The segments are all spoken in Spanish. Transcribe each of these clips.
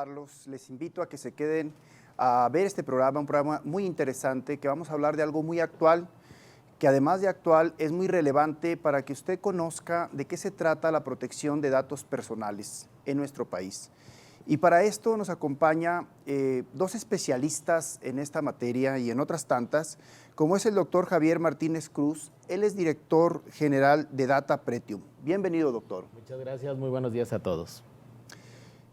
saludarlos. Les invito a que se queden a ver este programa, un programa muy interesante, que vamos a hablar de algo muy actual, que además de actual es muy relevante para que usted conozca de qué se trata la protección de datos personales en nuestro país. Y para esto nos acompaña dos especialistas en esta materia y en otras tantas, como es el doctor Javier Martínez Cruz. Él es director general de Data Pretium. Bienvenido, doctor. Muchas gracias, muy buenos días a todos.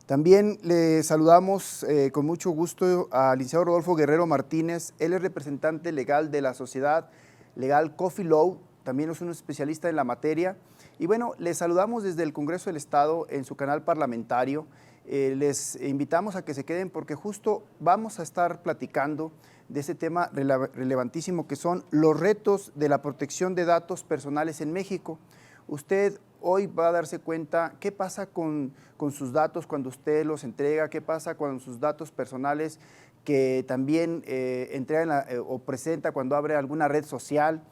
También le saludamos con mucho gusto al licenciado Rodolfo Guerrero Martínez. Él es representante legal de la Sociedad Legal Coffee Law, también es un especialista en la materia. Y bueno, les saludamos desde el Congreso del Estado en su canal parlamentario. Les invitamos a que se queden porque justo vamos a estar platicando de ese tema relevantísimo que son los retos de la protección de datos personales en México. Usted hoy va a darse cuenta qué pasa con sus datos cuando usted los entrega, qué pasa con sus datos personales que también entrega o presenta cuando abre alguna red social,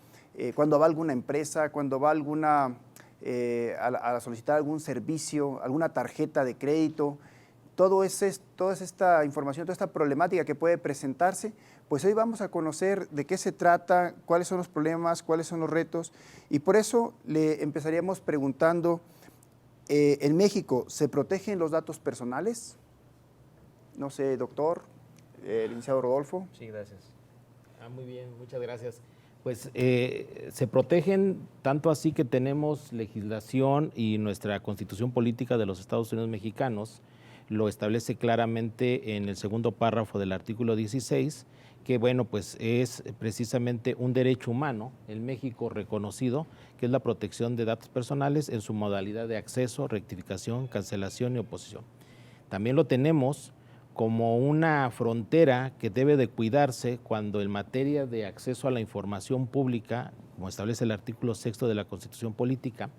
cuando va a alguna empresa, cuando va a solicitar algún servicio, alguna tarjeta de crédito. Toda esta información, toda esta problemática que puede presentarse, pues hoy vamos a conocer de qué se trata, cuáles son los problemas, cuáles son los retos, y por eso le empezaríamos preguntando, ¿en México se protegen los datos personales? No sé, doctor, licenciado Rodolfo. Sí, gracias. Muy bien, muchas gracias. Pues se protegen tanto así que tenemos legislación y nuestra Constitución Política de los Estados Unidos Mexicanos lo establece claramente en el segundo párrafo del artículo 16, que bueno, pues es precisamente un derecho humano en México reconocido, que es la protección de datos personales en su modalidad de acceso, rectificación, cancelación y oposición. También lo tenemos como una frontera que debe de cuidarse cuando en materia de acceso a la información pública, como establece el artículo 6 de la Constitución Política,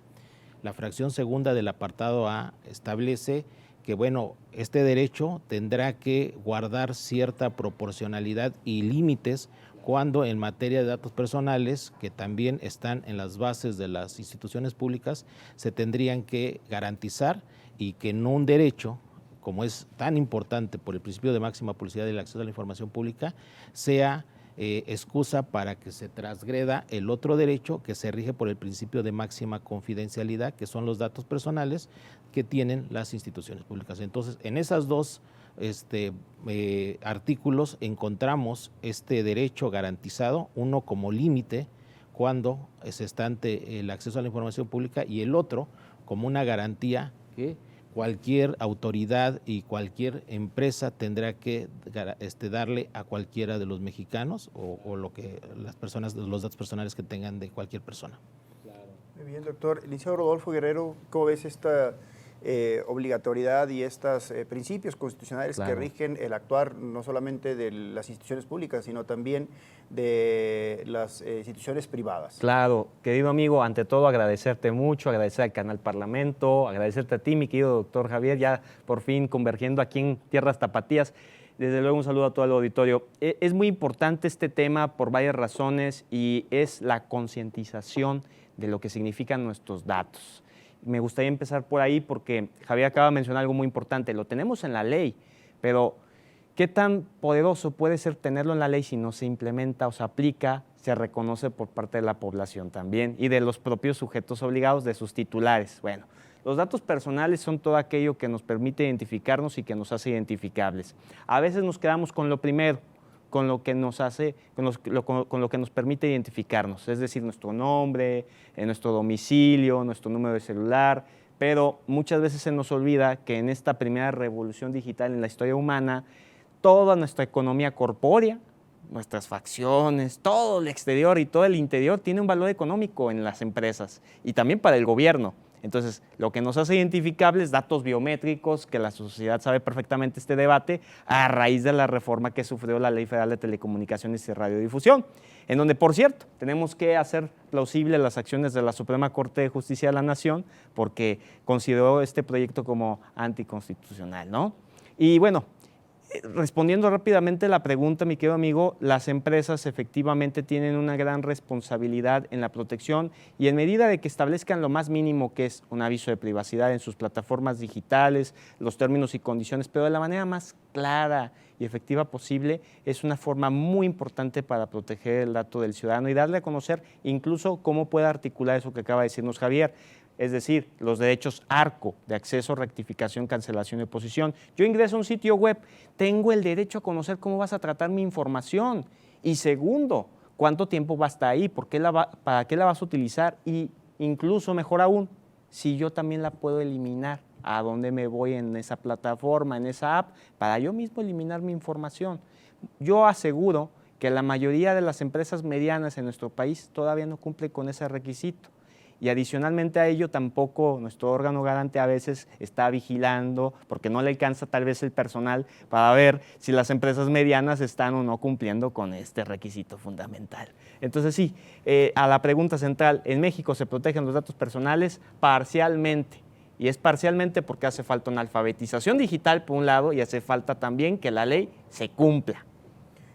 la fracción segunda del apartado A establece que, bueno, este derecho tendrá que guardar cierta proporcionalidad y límites cuando en materia de datos personales, que también están en las bases de las instituciones públicas, se tendrían que garantizar y que no un derecho, como es tan importante por el principio de máxima publicidad y el acceso a la información pública, sea excusa para que se transgreda el otro derecho que se rige por el principio de máxima confidencialidad, que son los datos personales que tienen las instituciones públicas. Entonces, en esos dos artículos encontramos este derecho garantizado, uno como límite cuando se está ante el acceso a la información pública y el otro como una garantía que cualquier autoridad y cualquier empresa tendrá que darle a cualquiera de los mexicanos o los datos personales que tengan de cualquier persona. Claro. Muy bien, doctor. Licenciado Rodolfo Guerrero, ¿cómo ves esta obligatoriedad y estos principios constitucionales que rigen el actuar no solamente de las instituciones públicas, sino también de las instituciones privadas? Claro, querido amigo, ante todo agradecerte mucho, agradecer al Canal Parlamento, agradecerte a ti, mi querido doctor Javier, ya por fin convergiendo aquí en tierras tapatías. Desde luego un saludo a todo el auditorio. Es muy importante este tema por varias razones y es la concientización de lo que significan nuestros datos. Me gustaría empezar por ahí porque Javier acaba de mencionar algo muy importante. Lo tenemos en la ley, pero ¿qué tan poderoso puede ser tenerlo en la ley si no se implementa o se aplica, se reconoce por parte de la población también y de los propios sujetos obligados, de sus titulares? Bueno, los datos personales son todo aquello que nos permite identificarnos y que nos hace identificables. A veces nos quedamos con lo primero, con lo que nos hace, con lo que nos permite identificarnos, es decir, nuestro nombre, nuestro domicilio, nuestro número de celular, pero muchas veces se nos olvida que en esta primera revolución digital en la historia humana, toda nuestra economía corpórea, nuestras facciones, todo el exterior y todo el interior tiene un valor económico en las empresas y también para el gobierno. Entonces, lo que nos hace identificables, datos biométricos, que la sociedad sabe perfectamente este debate, a raíz de la reforma que sufrió la Ley Federal de Telecomunicaciones y Radiodifusión, en donde, por cierto, tenemos que hacer plausible las acciones de la Suprema Corte de Justicia de la Nación, porque consideró este proyecto como anticonstitucional, ¿no? Y bueno, Respondiendo rápidamente a la pregunta, mi querido amigo, las empresas efectivamente tienen una gran responsabilidad en la protección y en medida de que establezcan lo más mínimo, que es un aviso de privacidad en sus plataformas digitales, los términos y condiciones, pero de la manera más clara y efectiva posible, es una forma muy importante para proteger el dato del ciudadano y darle a conocer incluso cómo puede articular eso que acaba de decirnos Javier. Es decir, los derechos ARCO, de acceso, rectificación, cancelación y oposición. Yo ingreso a un sitio web, tengo el derecho a conocer cómo vas a tratar mi información. Y segundo, cuánto tiempo va a estar ahí, para qué la vas a utilizar y incluso, mejor aún, si yo también la puedo eliminar, a dónde me voy en esa plataforma, en esa app, para yo mismo eliminar mi información. Yo aseguro que la mayoría de las empresas medianas en nuestro país todavía no cumple con ese requisito. Y adicionalmente a ello tampoco nuestro órgano garante a veces está vigilando porque no le alcanza tal vez el personal para ver si las empresas medianas están o no cumpliendo con este requisito fundamental. Entonces sí, a la pregunta central, ¿en México se protegen los datos personales? Parcialmente. Y es parcialmente porque hace falta una alfabetización digital por un lado y hace falta también que la ley se cumpla.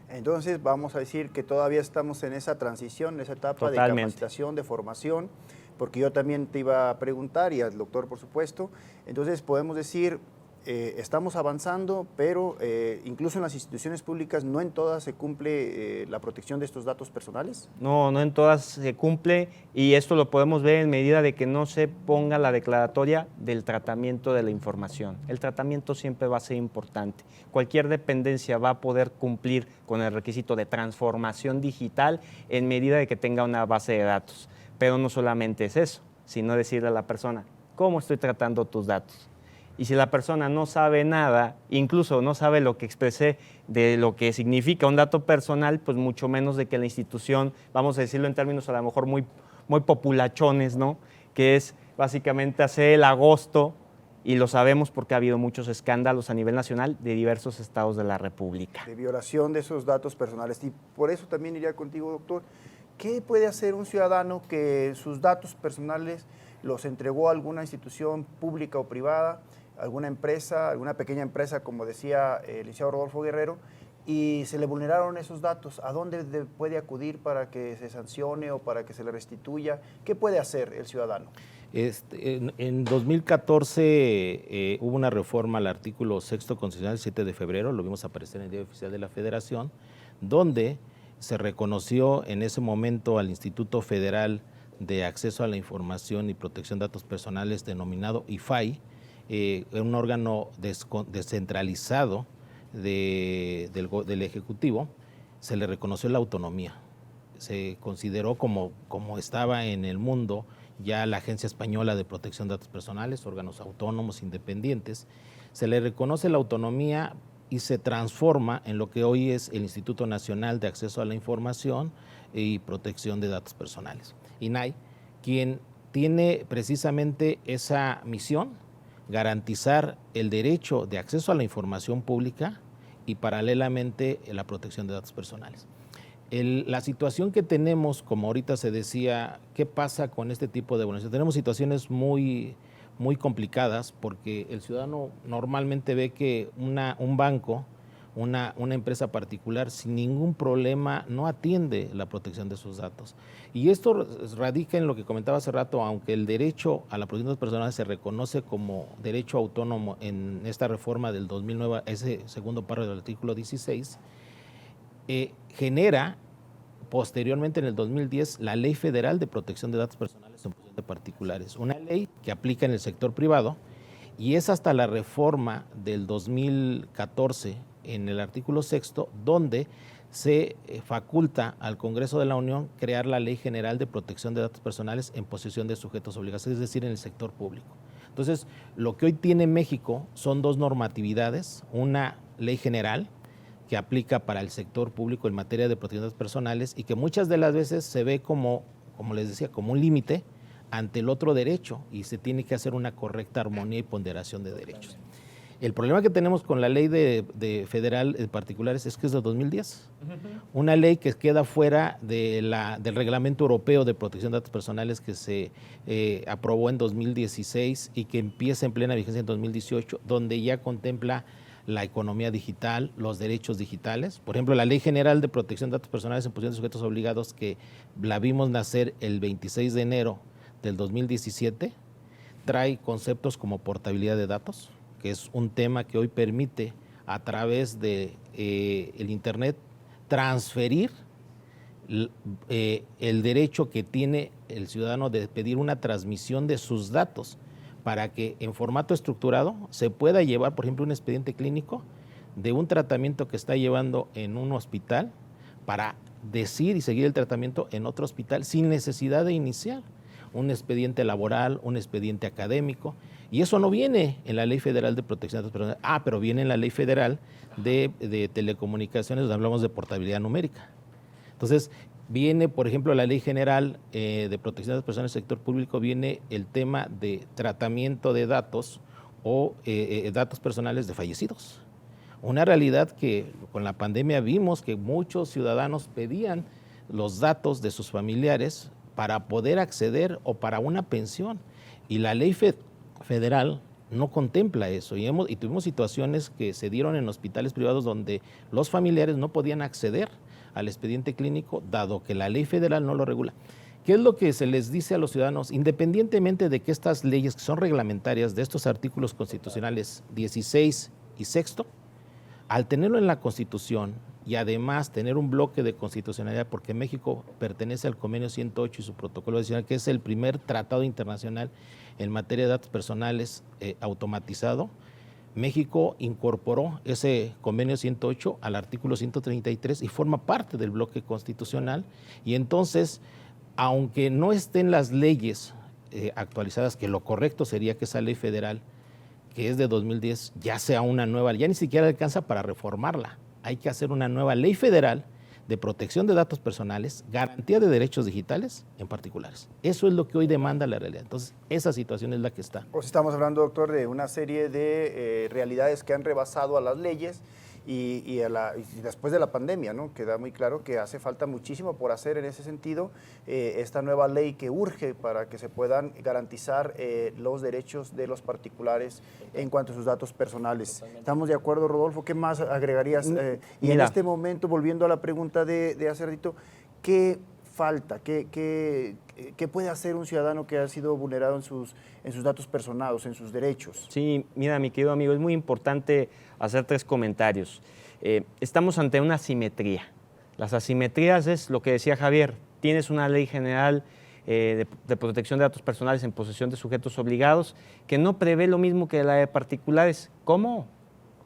Entonces vamos a decir que todavía estamos en esa transición, en esa etapa de capacitación, de formación, porque yo también te iba a preguntar, y al doctor por supuesto, entonces podemos decir, estamos avanzando, pero incluso en las instituciones públicas no en todas se cumple la protección de estos datos personales. No, no en todas se cumple y esto lo podemos ver en medida de que no se ponga la declaratoria del tratamiento de la información. El tratamiento siempre va a ser importante. Cualquier dependencia va a poder cumplir con el requisito de transformación digital en medida de que tenga una base de datos. Pero no solamente es eso, sino decirle a la persona, ¿cómo estoy tratando tus datos? Y si la persona no sabe nada, incluso no sabe lo que expresé de lo que significa un dato personal, pues mucho menos de que la institución, vamos a decirlo en términos a lo mejor muy populachones, ¿no? Que es básicamente hacer el agosto, y lo sabemos porque ha habido muchos escándalos a nivel nacional de diversos estados de la República. De violación de esos datos personales. Y por eso también iría contigo, doctor. ¿Qué puede hacer un ciudadano que sus datos personales los entregó a alguna institución pública o privada, alguna empresa, alguna pequeña empresa, como decía el licenciado Rodolfo Guerrero, y se le vulneraron esos datos? ¿A dónde puede acudir para que se sancione o para que se le restituya? ¿Qué puede hacer el ciudadano? En 2014 hubo una reforma al artículo 6º constitucional, el 7 de febrero, lo vimos aparecer en el Diario Oficial de la Federación, donde se reconoció en ese momento al Instituto Federal de Acceso a la Información y Protección de Datos Personales, denominado IFAI, un órgano descentralizado del Ejecutivo. Se le reconoció la autonomía. Se consideró como estaba en el mundo ya la Agencia Española de Protección de Datos Personales, órganos autónomos independientes. Se le reconoce la autonomía y se transforma en lo que hoy es el Instituto Nacional de Acceso a la Información y Protección de Datos Personales, INAI, quien tiene precisamente esa misión, garantizar el derecho de acceso a la información pública y paralelamente la protección de datos personales. La situación que tenemos, como ahorita se decía, ¿qué pasa con este tipo de vulneración? Tenemos situaciones muy complicadas porque el ciudadano normalmente ve que un banco, una empresa particular sin ningún problema no atiende la protección de sus datos. Y esto radica en lo que comentaba hace rato, aunque el derecho a la protección de datos personales se reconoce como derecho autónomo en esta reforma del 2009, ese segundo párrafo del artículo 16, genera posteriormente en el 2010 la Ley Federal de Protección de Datos Personales en posesión de particulares, una ley que aplica en el sector privado y es hasta la reforma del 2014 en el artículo 6º donde se faculta al Congreso de la Unión crear la Ley General de Protección de Datos Personales en posesión de sujetos obligados, es decir, en el sector público. Entonces, lo que hoy tiene México son dos normatividades, una ley general que aplica para el sector público en materia de protección de datos personales y que muchas de las veces se ve como les decía, como un límite ante el otro derecho y se tiene que hacer una correcta armonía y ponderación de derechos. El problema que tenemos con la ley de federal de particulares es que es de 2010, una ley que queda fuera del Reglamento Europeo de Protección de Datos Personales que se aprobó en 2016 y que empieza en plena vigencia en 2018, donde ya contempla la economía digital, los derechos digitales. Por ejemplo, la Ley General de Protección de Datos Personales en posesión de sujetos obligados, que la vimos nacer el 26 de enero del 2017, trae conceptos como portabilidad de datos, que es un tema que hoy permite a través de el Internet transferir el derecho que tiene el ciudadano de pedir una transmisión de sus datos para que en formato estructurado se pueda llevar, por ejemplo, un expediente clínico de un tratamiento que está llevando en un hospital para decir y seguir el tratamiento en otro hospital sin necesidad de iniciar un expediente laboral, un expediente académico. Y eso no viene en la Ley Federal de Protección de Datos Personales. Pero viene en la Ley Federal de Telecomunicaciones, donde hablamos de portabilidad numérica. Entonces, viene, por ejemplo, la Ley General de Protección de las Personas del Sector Público, viene el tema de tratamiento de datos o datos personales de fallecidos. Una realidad que con la pandemia vimos que muchos ciudadanos pedían los datos de sus familiares para poder acceder o para una pensión. Y la ley federal no contempla eso. Y tuvimos situaciones que se dieron en hospitales privados donde los familiares no podían acceder al expediente clínico, dado que la ley federal no lo regula. ¿Qué es lo que se les dice a los ciudadanos? Independientemente de que estas leyes que son reglamentarias de estos artículos constitucionales 16 y 6, al tenerlo en la Constitución y además tener un bloque de constitucionalidad, porque México pertenece al Convenio 108 y su protocolo adicional, que es el primer tratado internacional en materia de datos personales automatizado, México incorporó ese convenio 108 al artículo 133 y forma parte del bloque constitucional. Y entonces, aunque no estén las leyes actualizadas, que lo correcto sería que esa ley federal, que es de 2010, ya sea una nueva, ya ni siquiera alcanza para reformarla. Hay que hacer una nueva ley federal de protección de datos personales, garantía de derechos digitales en particulares. Eso es lo que hoy demanda la realidad. Entonces, esa situación es la que está. Pues estamos hablando, doctor, de una serie de realidades que han rebasado a las leyes y después de la pandemia, ¿no? Queda muy claro que hace falta muchísimo por hacer en ese sentido. Esta nueva ley que urge para que se puedan garantizar los derechos de los particulares en cuanto a sus datos personales. ¿Estamos de acuerdo, Rodolfo? ¿Qué más agregarías? Y en este momento, volviendo a la pregunta de hace ratito, ¿qué falta? ¿Qué puede hacer un ciudadano que ha sido vulnerado en sus datos personales, en sus derechos? Sí, mira, mi querido amigo, es muy importante hacer 3 comentarios. Estamos ante una asimetría. Las asimetrías es lo que decía Javier. Tienes una ley general de protección de datos personales en posesión de sujetos obligados que no prevé lo mismo que la de particulares. ¿Cómo?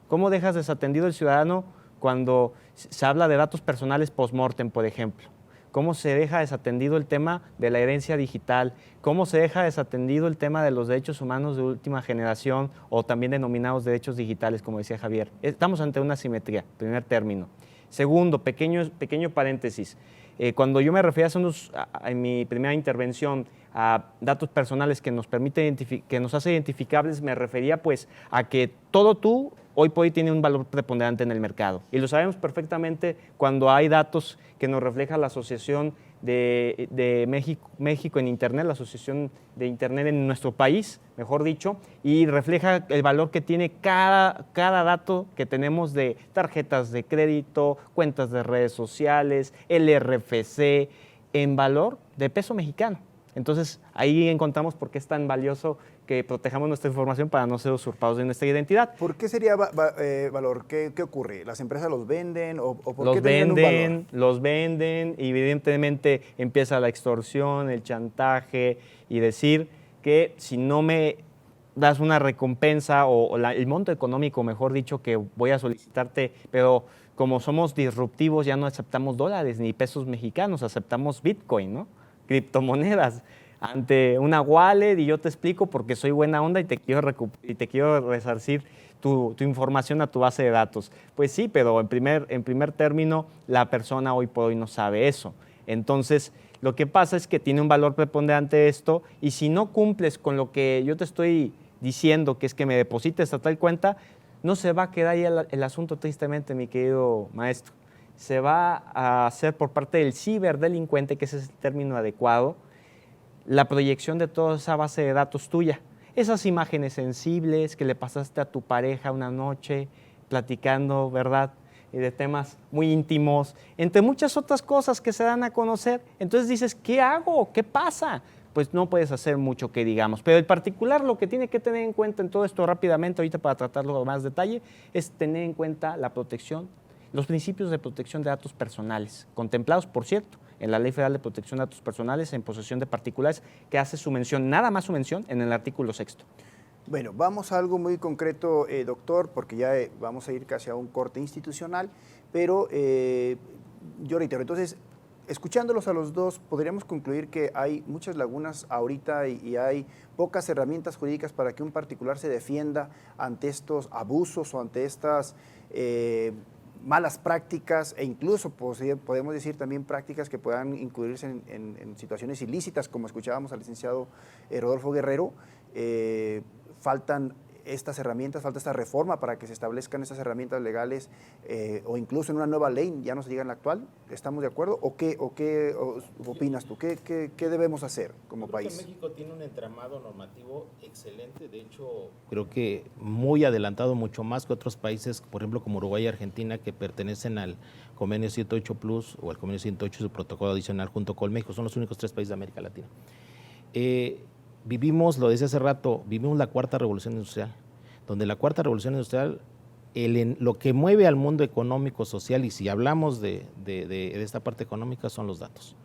¿Cómo dejas desatendido el ciudadano cuando se habla de datos personales post-mortem, por ejemplo? ¿Cómo se deja desatendido el tema de la herencia digital? ¿Cómo se deja desatendido el tema de los derechos humanos de última generación o también denominados derechos digitales, como decía Javier? Estamos ante una asimetría, primer término. Segundo, pequeño paréntesis. Cuando yo me refería en mi primera intervención a datos personales que nos permite que nos hace identificables, me refería pues a que todo tú hoy por hoy tiene un valor preponderante en el mercado. Y lo sabemos perfectamente cuando hay datos que nos refleja la Asociación de México en Internet, la Asociación de Internet en nuestro país, mejor dicho, y refleja el valor que tiene cada dato que tenemos de tarjetas de crédito, cuentas de redes sociales, el RFC, en valor de peso mexicano. Entonces, ahí encontramos por qué es tan valioso que protejamos nuestra información para no ser usurpados de nuestra identidad. ¿Por qué sería valor? ¿Qué ocurre? ¿Las empresas los venden o por los qué tienen un valor? Los venden, y evidentemente empieza la extorsión, el chantaje y decir que si no me das una recompensa o el monto económico, mejor dicho, que voy a solicitarte, pero como somos disruptivos ya no aceptamos dólares ni pesos mexicanos, aceptamos Bitcoin, ¿no? Criptomonedas, ante una wallet, y yo te explico porque soy buena onda y te quiero resarcir tu información a tu base de datos. Pues sí, pero en primer término, la persona hoy por hoy no sabe eso. Entonces, lo que pasa es que tiene un valor preponderante esto, y si no cumples con lo que yo te estoy diciendo, que es que me deposites a tal cuenta, no se va a quedar ahí el asunto, tristemente, mi querido maestro. Se va a hacer por parte del ciberdelincuente, que ese es el término adecuado, la proyección de toda esa base de datos tuya. Esas imágenes sensibles que le pasaste a tu pareja una noche, platicando, ¿verdad?, y de temas muy íntimos, entre muchas otras cosas que se dan a conocer. Entonces dices, ¿qué hago? ¿Qué pasa? Pues no puedes hacer mucho que digamos. Pero en particular lo que tiene que tener en cuenta en todo esto rápidamente, ahorita para tratarlo con más detalle, es tener en cuenta la protección, los principios de protección de datos personales, contemplados, por cierto, en la Ley Federal de Protección de Datos Personales en posesión de particulares, que hace su mención, nada más su mención, en el artículo 6. Bueno, vamos a algo muy concreto, doctor, porque ya vamos a ir casi a un corte institucional, pero yo reitero, entonces, escuchándolos a los dos, podríamos concluir que hay muchas lagunas ahorita y hay pocas herramientas jurídicas para que un particular se defienda ante estos abusos o ante estas malas prácticas e incluso podemos decir también prácticas que puedan incluirse en situaciones ilícitas, como escuchábamos al licenciado Rodolfo Guerrero. Faltan estas herramientas, falta esta reforma para que se establezcan esas herramientas legales o incluso en una nueva ley, ya no se diga en la actual. ¿Estamos de acuerdo? ¿O qué opinas tú? ¿Qué debemos hacer como país? Creo que México tiene un entramado normativo excelente, de hecho creo que muy adelantado, mucho más que otros países, por ejemplo como Uruguay y Argentina, que pertenecen al Convenio 108 Plus o al Convenio 108 y su protocolo adicional junto con México. Son los únicos 3 países de América Latina. Vivimos, lo decía hace rato, vivimos la cuarta revolución industrial, donde la cuarta revolución industrial, lo que mueve al mundo económico, social, y si hablamos de esta parte económica, son los datos.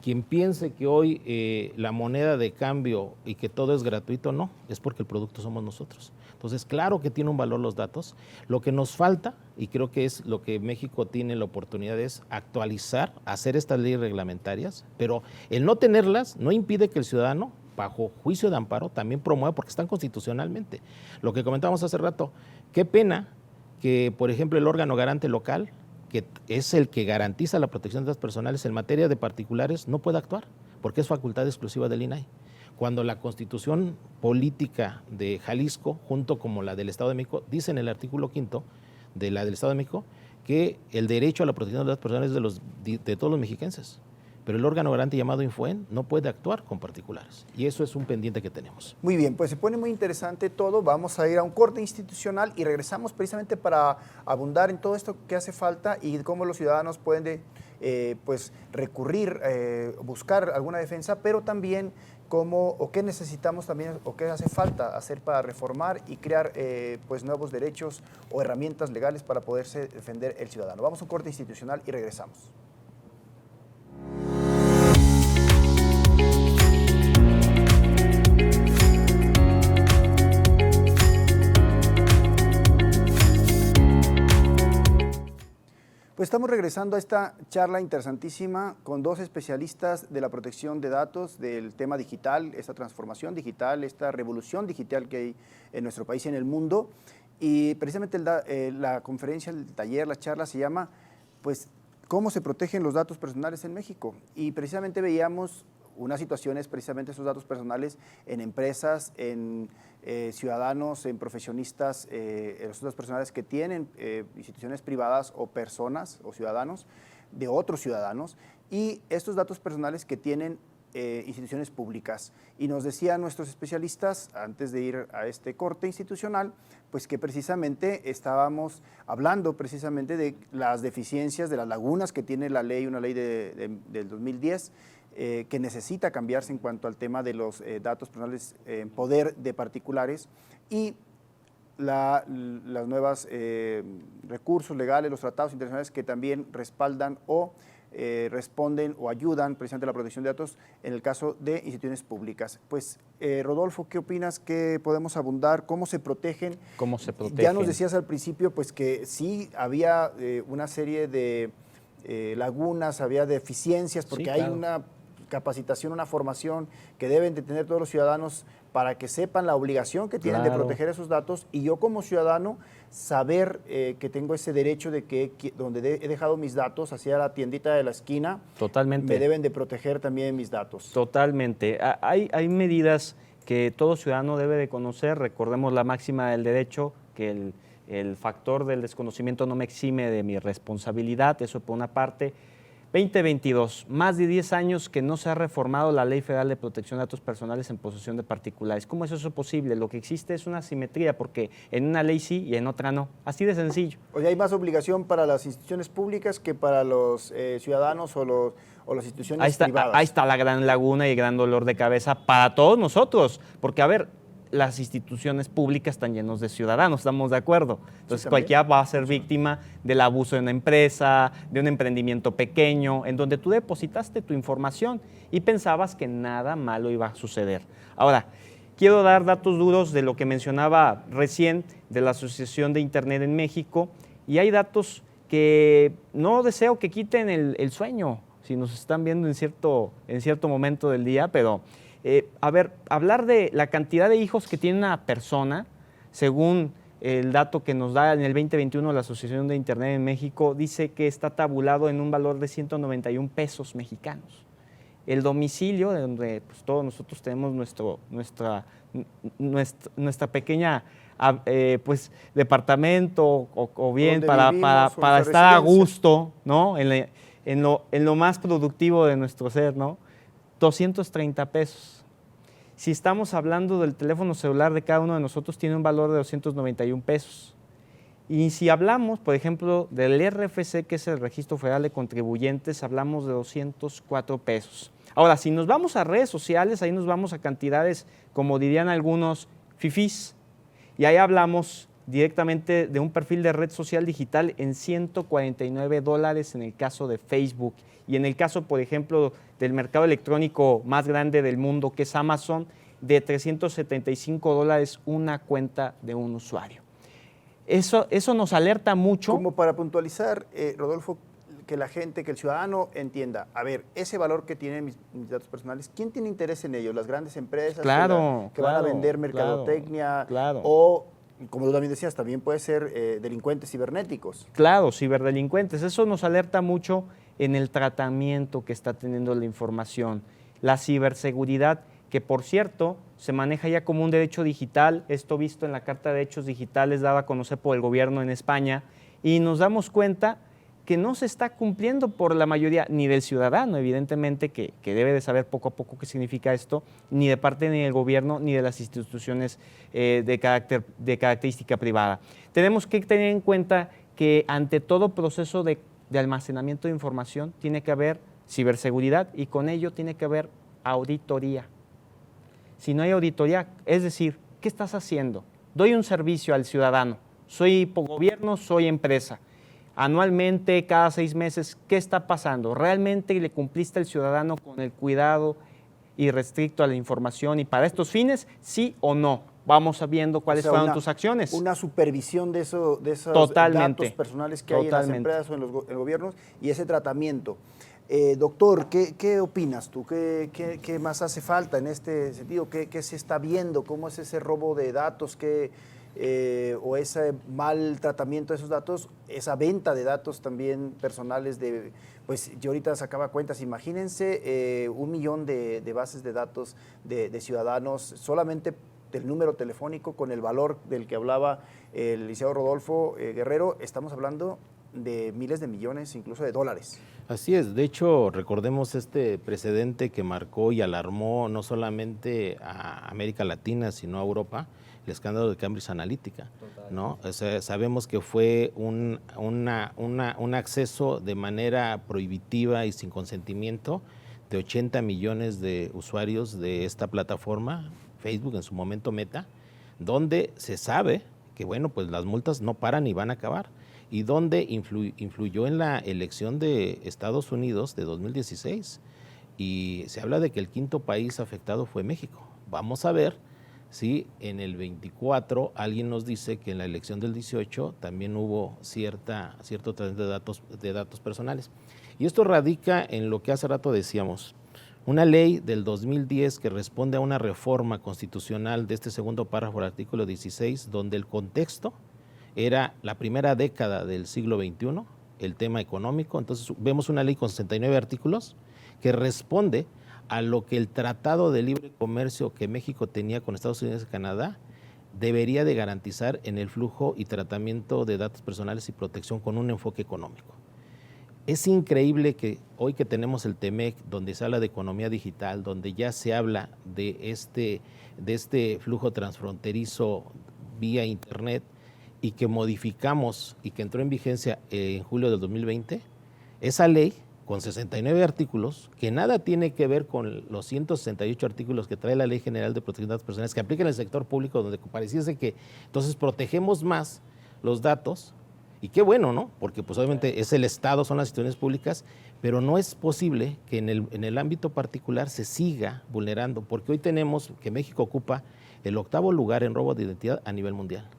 Quien piense que hoy la moneda de cambio y que todo es gratuito, no, es porque el producto somos nosotros. Entonces, claro que tiene un valor los datos. Lo que nos falta, y creo que es lo que México tiene la oportunidad, es actualizar, hacer estas leyes reglamentarias, pero el no tenerlas no impide que el ciudadano, bajo juicio de amparo, también promueva, porque están constitucionalmente. Lo que comentábamos hace rato, qué pena que, por ejemplo, el órgano garante local, que es el que garantiza la protección de datos personales en materia de particulares, no puede actuar, porque es facultad exclusiva del INAI. Cuando la Constitución política de Jalisco, junto como la del Estado de México, dice en el artículo 5 de la del Estado de México que el derecho a la protección de datos personales es de todos los mexiquenses. Pero el órgano garante llamado Infoen no puede actuar con particulares. Y eso es un pendiente que tenemos. Muy bien, pues se pone muy interesante todo. Vamos a ir a un corte institucional y regresamos precisamente para abundar en todo esto que hace falta y cómo los ciudadanos pueden pues recurrir, buscar alguna defensa, pero también cómo o qué necesitamos también o qué hace falta hacer para reformar y crear pues nuevos derechos o herramientas legales para poderse defender el ciudadano. Vamos a un corte institucional y regresamos. Pues estamos regresando a esta charla interesantísima con 2 especialistas de la protección de datos, del tema digital, esta transformación digital, esta revolución digital que hay en nuestro país y en el mundo. Y precisamente la conferencia, el taller, la charla se llama, pues, ¿cómo se protegen los datos personales en México? Y precisamente veíamos unas situaciones, precisamente esos datos personales en empresas, en ciudadanos, en profesionistas, los datos personales que tienen instituciones privadas o personas o ciudadanos de otros ciudadanos y estos datos personales que tienen instituciones públicas. Y nos decían nuestros especialistas, antes de ir a este corte institucional, pues que precisamente estábamos hablando precisamente de las deficiencias, de las lagunas que tiene la ley, una ley del 2010, que necesita cambiarse en cuanto al tema de los datos personales en poder de particulares y las nuevas recursos legales, los tratados internacionales que también respaldan o responden o ayudan precisamente a la protección de datos en el caso de instituciones públicas. Pues, Rodolfo, ¿qué opinas? ¿Qué podemos abundar? ¿Cómo se protegen? ¿Cómo se protegen? Ya nos decías al principio pues que sí había una serie de lagunas, había deficiencias, porque sí, claro, hay una capacitación, una formación que deben de tener todos los ciudadanos para que sepan la obligación que tienen de proteger esos datos y yo como ciudadano saber que tengo ese derecho de que donde he dejado mis datos, hacia la tiendita de la esquina, totalmente, me deben de proteger también mis datos. Totalmente. Hay medidas que todo ciudadano debe de conocer. Recordemos la máxima del derecho, que el factor del desconocimiento no me exime de mi responsabilidad, eso por una parte. 2022, más de 10 años que no se ha reformado la Ley Federal de Protección de Datos Personales en posesión de particulares. ¿Cómo es eso posible? Lo que existe es una asimetría, porque en una ley sí y en otra no. Así de sencillo. O sea, hay más obligación para las instituciones públicas que para los ciudadanos o las instituciones privadas. Ahí está la gran laguna y el gran dolor de cabeza para todos nosotros, porque a ver, las instituciones públicas están llenos de ciudadanos, ¿estamos de acuerdo? Entonces Sí, cualquiera va a ser víctima del abuso de una empresa, de un emprendimiento pequeño, en donde tú depositaste tu información y pensabas que nada malo iba a suceder. Ahora, quiero dar datos duros de lo que mencionaba recién de la Asociación de Internet en México, y hay datos que no deseo que quiten el sueño, si nos están viendo en cierto momento del día, pero a ver, hablar de la cantidad de hijos que tiene una persona, según el dato que nos da en el 2021 la Asociación de Internet en México, dice que está tabulado en un valor de 191 pesos mexicanos. El domicilio, de donde pues, todos nosotros tenemos nuestra pequeña pues, departamento o bien para estar a gusto, ¿no? En lo más productivo de nuestro ser, ¿no? 230 pesos. Si estamos hablando del teléfono celular de cada uno de nosotros, tiene un valor de 291 pesos. Y si hablamos, por ejemplo, del RFC, que es el Registro Federal de Contribuyentes, hablamos de 204 pesos. Ahora, si nos vamos a redes sociales, ahí nos vamos a cantidades, como dirían algunos, fifís, y ahí hablamos directamente de un perfil de red social digital en $149 en el caso de Facebook. Y en el caso, por ejemplo, del mercado electrónico más grande del mundo, que es Amazon, de $375 una cuenta de un usuario. Eso nos alerta mucho. Como para puntualizar, Rodolfo, que la gente, que el ciudadano entienda, a ver, ese valor que tienen mis datos personales, ¿quién tiene interés en ellos? ¿Las grandes empresas que van a vender mercadotecnia? Claro. O, como tú también decías, también puede ser delincuentes cibernéticos. Claro, ciberdelincuentes. Eso nos alerta mucho en el tratamiento que está teniendo la información. La ciberseguridad, que por cierto se maneja ya como un derecho digital, esto visto en la Carta de Derechos Digitales dada a conocer por el gobierno en España, y nos damos cuenta que no se está cumpliendo por la mayoría, ni del ciudadano, evidentemente, que debe de saber poco a poco qué significa esto, ni de parte ni del gobierno, ni de las instituciones de característica privada. Tenemos que tener en cuenta que ante todo proceso de almacenamiento de información tiene que haber ciberseguridad y con ello tiene que haber auditoría. Si no hay auditoría, es decir, ¿qué estás haciendo? Doy un servicio al ciudadano, soy gobierno, soy empresa. Anualmente, cada 6 meses, ¿qué está pasando? ¿Realmente le cumpliste al ciudadano con el cuidado irrestricto a la información y para estos fines, sí o no? Vamos viendo cuáles fueron tus acciones. Una supervisión de esos datos personales que hay en las empresas o en los gobiernos y ese tratamiento. Doctor, ¿qué opinas tú? ¿Qué más hace falta en este sentido? ¿Qué se está viendo? ¿Cómo es ese robo de datos? O ese mal tratamiento de esos datos, esa venta de datos también personales pues yo ahorita sacaba cuentas, imagínense 1 millón de bases de datos de ciudadanos, solamente del número telefónico con el valor del que hablaba el licenciado Rodolfo Guerrero, estamos hablando de miles de millones, incluso de dólares. Así es, de hecho recordemos este precedente que marcó y alarmó no solamente a América Latina, sino a Europa, el escándalo de Cambridge Analytica, ¿no? O sea, sabemos que fue un acceso de manera prohibitiva y sin consentimiento de 80 millones de usuarios de esta plataforma, Facebook en su momento Meta, donde se sabe que bueno, pues las multas no paran y van a acabar, y donde influyó en la elección de Estados Unidos de 2016, y se habla de que el 5º país afectado fue México. Vamos a ver si en el 24 alguien nos dice que en la elección del 18 también hubo cierto tratamiento de datos personales. Y esto radica en lo que hace rato decíamos, una ley del 2010 que responde a una reforma constitucional de este segundo párrafo del artículo 16, donde el contexto era la primera década del siglo XXI, el tema económico. Entonces vemos una ley con 69 artículos que responde a lo que el Tratado de Libre Comercio que México tenía con Estados Unidos y Canadá debería de garantizar en el flujo y tratamiento de datos personales y protección con un enfoque económico. Es increíble que hoy que tenemos el TEMEC, donde se habla de economía digital, donde ya se habla de este flujo transfronterizo vía Internet y que modificamos y que entró en vigencia en julio del 2020, esa ley con 69 artículos, que nada tiene que ver con los 168 artículos que trae la Ley General de Protección de Datos Personales, que aplica en el sector público, donde pareciese que entonces protegemos más los datos. Y qué bueno, ¿no? Porque pues obviamente es el Estado, son las instituciones públicas, pero no es posible que en el ámbito particular se siga vulnerando, porque hoy tenemos que México ocupa el 8º lugar en robo de identidad a nivel mundial,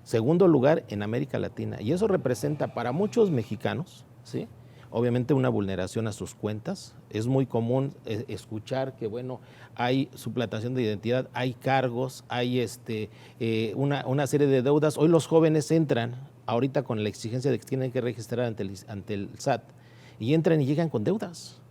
2º lugar en América Latina, y eso representa para muchos mexicanos, ¿sí?, obviamente una vulneración a sus cuentas. Es muy común escuchar que, bueno, hay suplantación de identidad, hay cargos, hay una serie de deudas. Hoy los jóvenes entran ahorita con la exigencia de que tienen que registrar ante el SAT, y entran y llegan con deudas.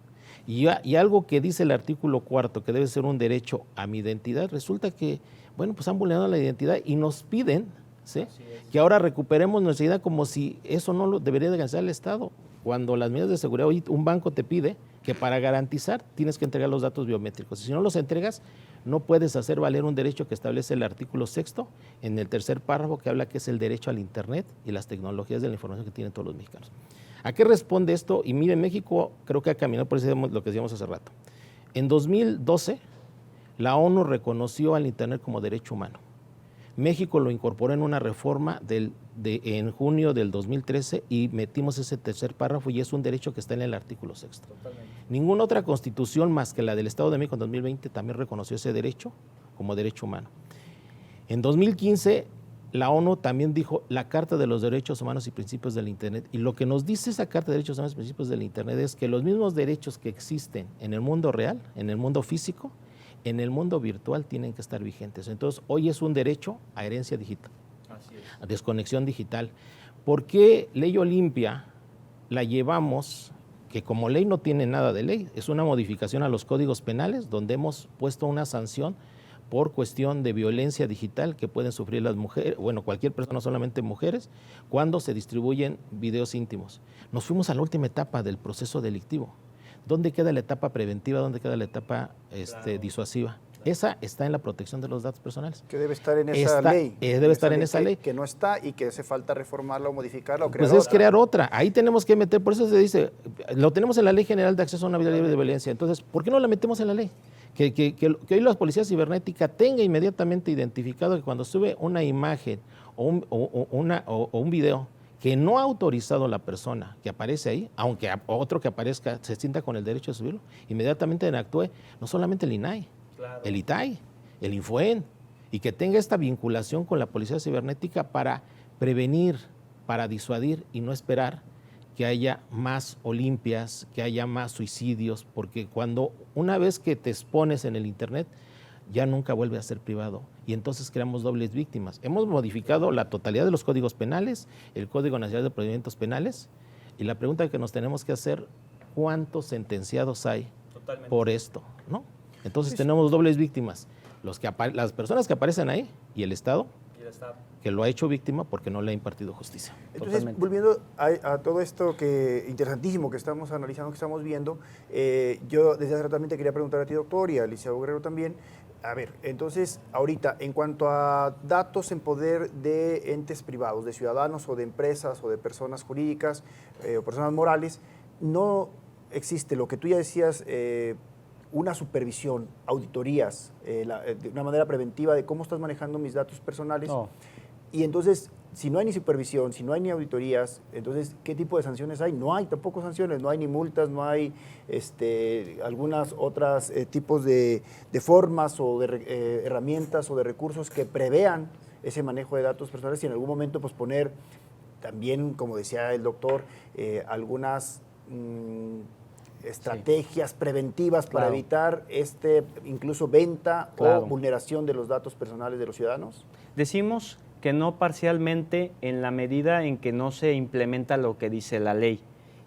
Y algo que dice el artículo 4, que debe ser un derecho a mi identidad, resulta que, bueno, pues han vulnerado la identidad y nos piden, ¿sí?, que ahora recuperemos nuestra identidad, como si eso no lo debería de garantizar el Estado. Cuando las medidas de seguridad, hoy un banco te pide que para garantizar tienes que entregar los datos biométricos. Y si no los entregas, no puedes hacer valer un derecho que establece el artículo 6º en el 3er párrafo, que habla que es el derecho al Internet y las tecnologías de la información que tienen todos los mexicanos. ¿A qué responde esto? Y mire, México creo que ha caminado, por eso lo que decíamos hace rato. En 2012, la ONU reconoció al Internet como derecho humano. México lo incorporó en una reforma en junio del 2013 y metimos ese 3er párrafo, y es un derecho que está en el artículo 6º. Totalmente. Ninguna otra constitución más que la del Estado de México en 2020 también reconoció ese derecho como derecho humano. En 2015 la ONU también dijo la Carta de los Derechos Humanos y Principios del Internet, y lo que nos dice esa Carta de Derechos Humanos y Principios del Internet es que los mismos derechos que existen en el mundo real, en el mundo físico, en el mundo virtual tienen que estar vigentes. Entonces, hoy es un derecho a herencia digital, a desconexión digital. ¿Por qué Ley Olimpia la llevamos, que como ley no tiene nada de ley? Es una modificación a los códigos penales, donde hemos puesto una sanción por cuestión de violencia digital que pueden sufrir las mujeres, bueno, cualquier persona, no solamente mujeres, cuando se distribuyen videos íntimos. Nos fuimos a la última etapa del proceso delictivo. ¿Dónde queda la etapa preventiva? ¿Dónde queda la etapa disuasiva? Esa está en la protección de los datos personales. Que debe estar en esa ley. Debe estar en esa ley. Que no está y que hace falta reformarla o modificarla o crear otra. Pues es otra. crear otra. Ahí tenemos que meter, por eso se dice, lo tenemos en la Ley General de Acceso a una Vida Libre de Violencia. Entonces, ¿por qué no la metemos en la ley? Que hoy la policía cibernética tenga inmediatamente identificado que cuando sube una imagen o un video que no ha autorizado la persona que aparece ahí, aunque otro que aparezca se sienta con el derecho de subirlo, inmediatamente actúe no solamente el INAI, claro, el ITAI, el Infoen, y que tenga esta vinculación con la policía cibernética para prevenir, para disuadir y no esperar que haya más Olimpias, que haya más suicidios, porque una vez que te expones en el Internet, ya nunca vuelve a ser privado, y entonces creamos dobles víctimas. Hemos modificado la totalidad de los códigos penales, el Código Nacional de Procedimientos Penales, y la pregunta que nos tenemos que hacer, ¿cuántos sentenciados hay por esto? ¿No? Entonces tenemos dobles víctimas, las personas que aparecen ahí y el Estado, que lo ha hecho víctima porque no le ha impartido justicia. Entonces, volviendo a todo esto interesantísimo que estamos analizando, que estamos viendo, yo desde hace rato también te quería preguntar a ti, doctor, y a Licenciado Guerrero también. A ver, entonces, ahorita, en cuanto a datos en poder de entes privados, de ciudadanos o de empresas o de personas jurídicas o personas morales, no existe lo que tú ya decías, una supervisión, auditorías, de una manera preventiva de cómo estás manejando mis datos personales. No. Y entonces, si no hay ni supervisión, si no hay ni auditorías, entonces, ¿qué tipo de sanciones hay? No hay tampoco sanciones, no hay ni multas, no hay algunas otras tipos de formas o de herramientas o de recursos que prevean ese manejo de datos personales y en algún momento pues poner también, como decía el doctor, algunas estrategias preventivas para evitar incluso venta o vulneración de los datos personales de los ciudadanos. Decimos que no parcialmente en la medida en que no se implementa lo que dice la ley.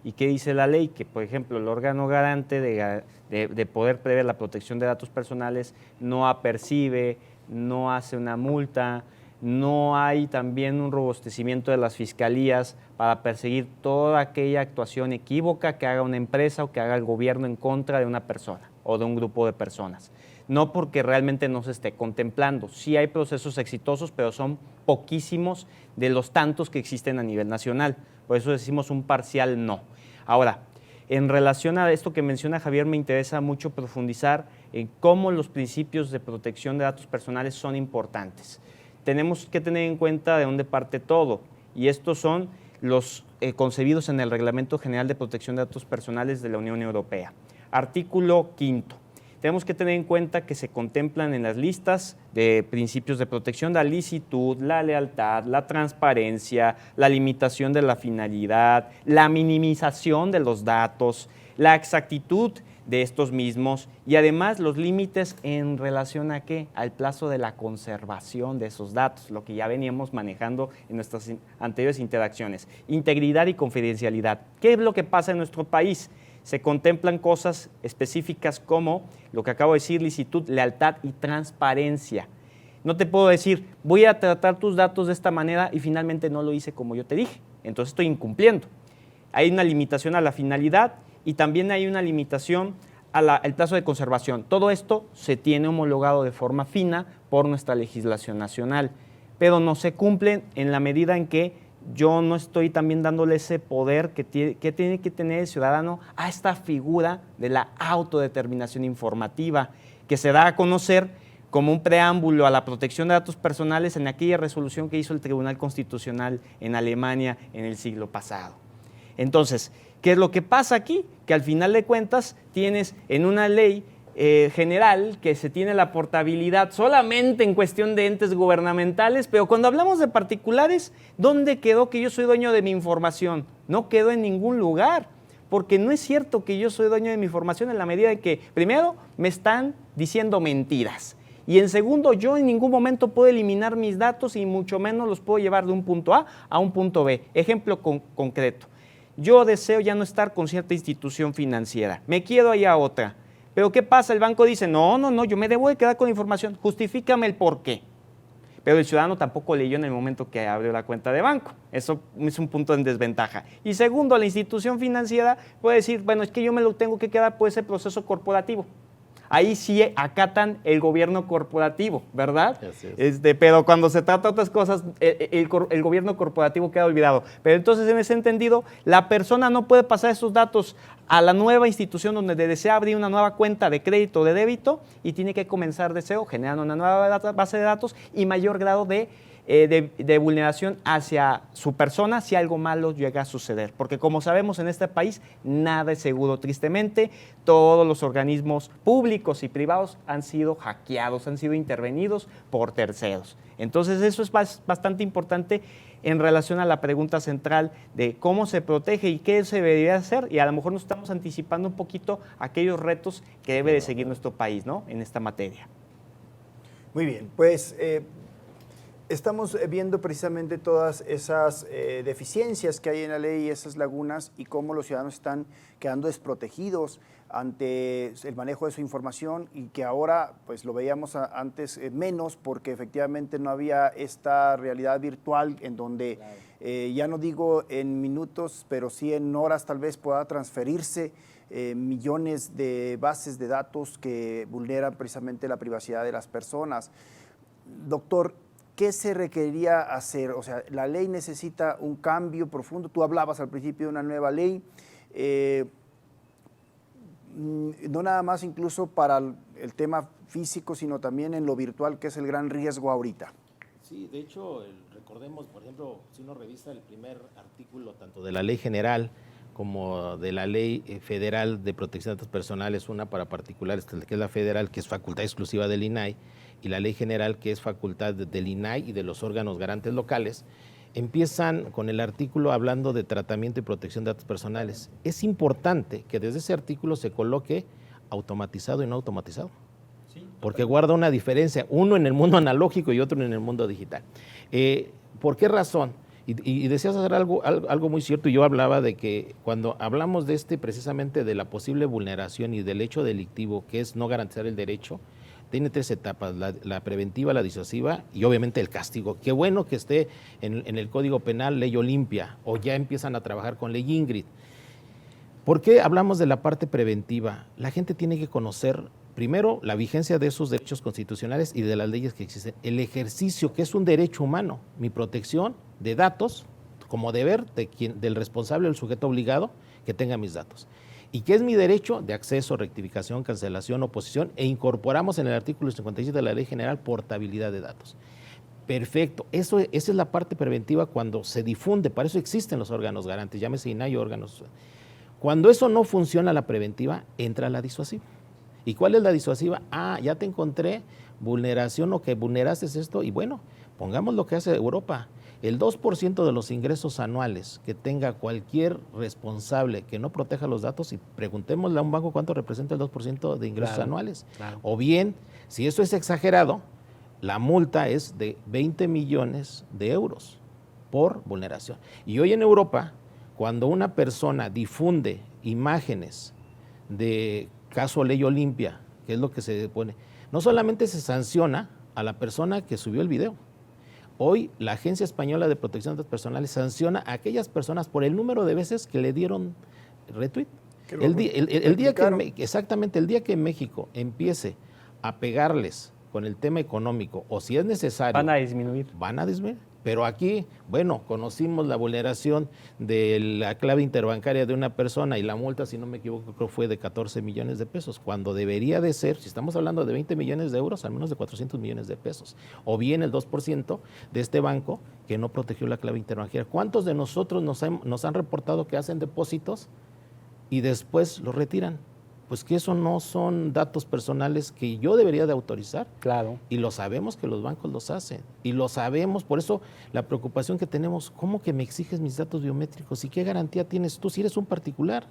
¿Y qué dice la ley? Que, por ejemplo, el órgano garante de poder prever la protección de datos personales no apercibe, no hace una multa, no hay también un robustecimiento de las fiscalías para perseguir toda aquella actuación equívoca que haga una empresa o que haga el gobierno en contra de una persona o de un grupo de personas. No porque realmente no se esté contemplando. Sí hay procesos exitosos, pero son poquísimos de los tantos que existen a nivel nacional. Por eso decimos un parcial no. Ahora, en relación a esto que menciona Javier, me interesa mucho profundizar en cómo los principios de protección de datos personales son importantes. Tenemos que tener en cuenta de dónde parte todo, y estos son los concebidos en el Reglamento General de Protección de Datos Personales de la Unión Europea. Artículo 5. Tenemos que tener en cuenta que se contemplan en las listas de principios de protección la licitud, la lealtad, la transparencia, la limitación de la finalidad, la minimización de los datos, la exactitud de estos mismos y además los límites en relación a ¿qué? Al plazo de la conservación de esos datos, lo que ya veníamos manejando en nuestras anteriores interacciones. Integridad y confidencialidad. ¿Qué es lo que pasa en nuestro país? Se contemplan cosas específicas como lo que acabo de decir, licitud, lealtad y transparencia. No te puedo decir, voy a tratar tus datos de esta manera y finalmente no lo hice como yo te dije. Entonces estoy incumpliendo. Hay una limitación a la finalidad y también hay una limitación al plazo de conservación. Todo esto se tiene homologado de forma fina por nuestra legislación nacional, pero no se cumplen en la medida en que yo no estoy también dándole ese poder que tiene que tener el ciudadano a esta figura de la autodeterminación informativa, que se da a conocer como un preámbulo a la protección de datos personales en aquella resolución que hizo el Tribunal Constitucional en Alemania en el siglo pasado. Entonces, ¿qué es lo que pasa aquí? Que al final de cuentas tienes en una ley general que se tiene la portabilidad solamente en cuestión de entes gubernamentales, pero cuando hablamos de particulares, ¿dónde quedó que yo soy dueño de mi información? No quedó en ningún lugar, porque no es cierto que yo soy dueño de mi información en la medida en que, primero, me están diciendo mentiras, y en segundo, yo en ningún momento puedo eliminar mis datos y mucho menos los puedo llevar de un punto A un punto B. Ejemplo concreto, yo deseo ya no estar con cierta institución financiera, me quiero ir a otra. Pero ¿qué pasa? El banco dice, no, yo me debo de quedar con la información, justifícame el por qué. Pero el ciudadano tampoco leyó en el momento que abrió la cuenta de banco. Eso es un punto en desventaja. Y segundo, la institución financiera puede decir, bueno, es que yo me lo tengo que quedar por ese proceso corporativo. Ahí sí acatan el gobierno corporativo, ¿verdad? Así es. Pero cuando se trata de otras cosas, el gobierno corporativo queda olvidado. Pero entonces, en ese entendido, la persona no puede pasar esos datos a la nueva institución donde desea abrir una nueva cuenta de crédito o de débito y tiene que comenzar de cero, generando una nueva base de datos y mayor grado de vulneración hacia su persona si algo malo llega a suceder. Porque como sabemos en este país, nada es seguro. Tristemente, todos los organismos públicos y privados han sido hackeados, han sido intervenidos por terceros. Entonces eso es bastante importante en relación a la pregunta central de cómo se protege y qué se debería hacer, y a lo mejor nos estamos anticipando un poquito a aquellos retos que debe de seguir nuestro país, ¿no?, en esta materia. Muy bien, pues estamos viendo precisamente todas esas deficiencias que hay en la ley, esas lagunas, y cómo los ciudadanos están quedando desprotegidos ante el manejo de su información, y que ahora, pues lo veíamos antes menos, porque efectivamente no había esta realidad virtual en donde, ya no digo en minutos, pero sí en horas tal vez pueda transferirse millones de bases de datos que vulneran precisamente la privacidad de las personas. Doctor, ¿qué se requeriría hacer? O sea, la ley necesita un cambio profundo. Tú hablabas al principio de una nueva ley, no nada más incluso para el tema físico, sino también en lo virtual, que es el gran riesgo ahorita. Sí, de hecho, recordemos, por ejemplo, si uno revisa el primer artículo tanto de la Ley General como de la Ley Federal de Protección de Datos Personales, una para particulares, que es la federal, que es facultad exclusiva del INAI, y la Ley General, que es facultad del INAI y de los órganos garantes locales, empiezan con el artículo hablando de tratamiento y protección de datos personales. Es importante que desde ese artículo se coloque automatizado y no automatizado, porque guarda una diferencia, uno en el mundo analógico y otro en el mundo digital. ¿Por qué razón? Y deseas hacer algo muy cierto, y yo hablaba de que cuando hablamos de precisamente de la posible vulneración y del hecho delictivo, que es no garantizar el derecho, tiene 3 etapas, la preventiva, la disuasiva y obviamente el castigo. Qué bueno que esté en el Código Penal Ley Olimpia, o ya empiezan a trabajar con Ley Ingrid. ¿Por qué hablamos de la parte preventiva? La gente tiene que conocer primero la vigencia de esos derechos constitucionales y de las leyes que existen. El ejercicio, que es un derecho humano, mi protección de datos como deber del responsable o el sujeto obligado que tenga mis datos. ¿Y qué es mi derecho? De acceso, rectificación, cancelación, oposición, e incorporamos en el artículo 57 de la Ley General portabilidad de datos. Perfecto, esa es la parte preventiva cuando se difunde, para eso existen los órganos garantes, llámese INAI, órganos. Cuando eso no funciona la preventiva, entra la disuasiva. ¿Y cuál es la disuasiva? Ya te encontré vulneración o que vulneraste esto, y bueno, pongamos lo que hace Europa. El 2% de los ingresos anuales que tenga cualquier responsable que no proteja los datos, y preguntémosle a un banco cuánto representa el 2% de ingresos anuales. Claro. O bien, si eso es exagerado, la multa es de 20 millones de euros por vulneración. Y hoy en Europa, cuando una persona difunde imágenes de caso Ley Olimpia, que es lo que se pone, no solamente se sanciona a la persona que subió el video. Hoy la Agencia Española de Protección de Datos Personales sanciona a aquellas personas por el número de veces que le dieron retweet. Exactamente, el día que México empiece a pegarles con el tema económico, o si es necesario... Van a disminuir. Pero aquí, bueno, conocimos la vulneración de la clave interbancaria de una persona y la multa, si no me equivoco, creo fue de 14 millones de pesos, cuando debería de ser, si estamos hablando de 20 millones de euros, al menos de 400 millones de pesos. O bien el 2% de este banco que no protegió la clave interbancaria. ¿Cuántos de nosotros nos han reportado que hacen depósitos y después los retiran? Pues que eso no son datos personales que yo debería de autorizar. Claro. Y lo sabemos que los bancos los hacen. Y lo sabemos, por eso la preocupación que tenemos, ¿cómo que me exiges mis datos biométricos? ¿Y qué garantía tienes tú si eres un particular?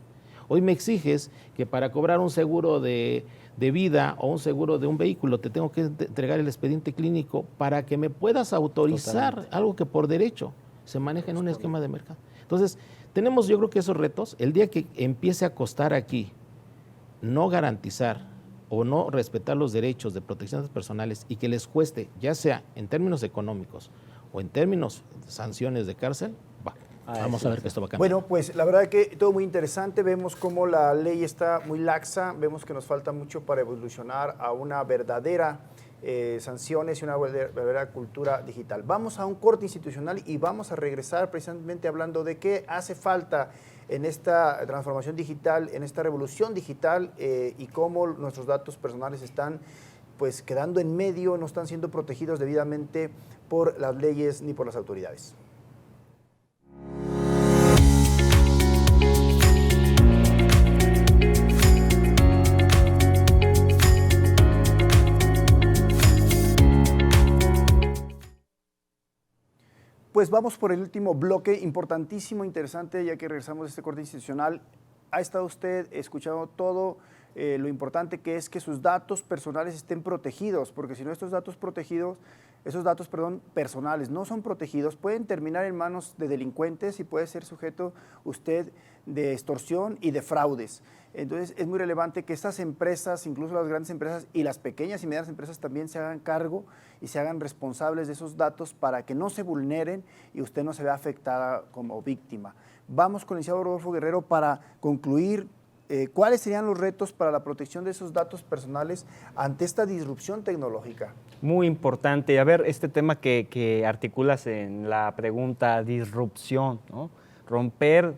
Hoy me exiges que para cobrar un seguro de vida o un seguro de un vehículo te tengo que entregar el expediente clínico para que me puedas autorizar. Totalmente. Algo que por derecho se maneja en un esquema de mercado. Entonces, tenemos yo creo que esos retos. El día que empiece a costar aquí no garantizar o no respetar los derechos de protección de datos personales y que les cueste, ya sea en términos económicos o en términos de sanciones de cárcel, vamos a ver que esto va a cambiar. Bueno, pues la verdad que todo muy interesante, vemos cómo la ley está muy laxa, vemos que nos falta mucho para evolucionar a una verdadera sanciones y una verdadera cultura digital. Vamos a un corte institucional y vamos a regresar precisamente hablando de qué hace falta en esta transformación digital, en esta revolución digital y cómo nuestros datos personales están pues quedando en medio, no están siendo protegidos debidamente por las leyes ni por las autoridades. Pues vamos por el último bloque, importantísimo, interesante, ya que regresamos de este corte institucional. ¿Ha estado usted escuchando todo lo importante que es que sus datos personales estén protegidos? Porque si no, estos datos personales no son protegidos, pueden terminar en manos de delincuentes y puede ser sujeto usted de extorsión y de fraudes. Entonces es muy relevante que estas empresas, incluso las grandes empresas y las pequeñas y medianas empresas también se hagan cargo y se hagan responsables de esos datos para que no se vulneren y usted no se vea afectada como víctima. Vamos con el licenciado Rodolfo Guerrero para concluir. ¿Cuáles serían los retos para la protección de esos datos personales ante esta disrupción tecnológica? Muy importante. A ver, este tema que articulas en la pregunta disrupción, ¿no? Romper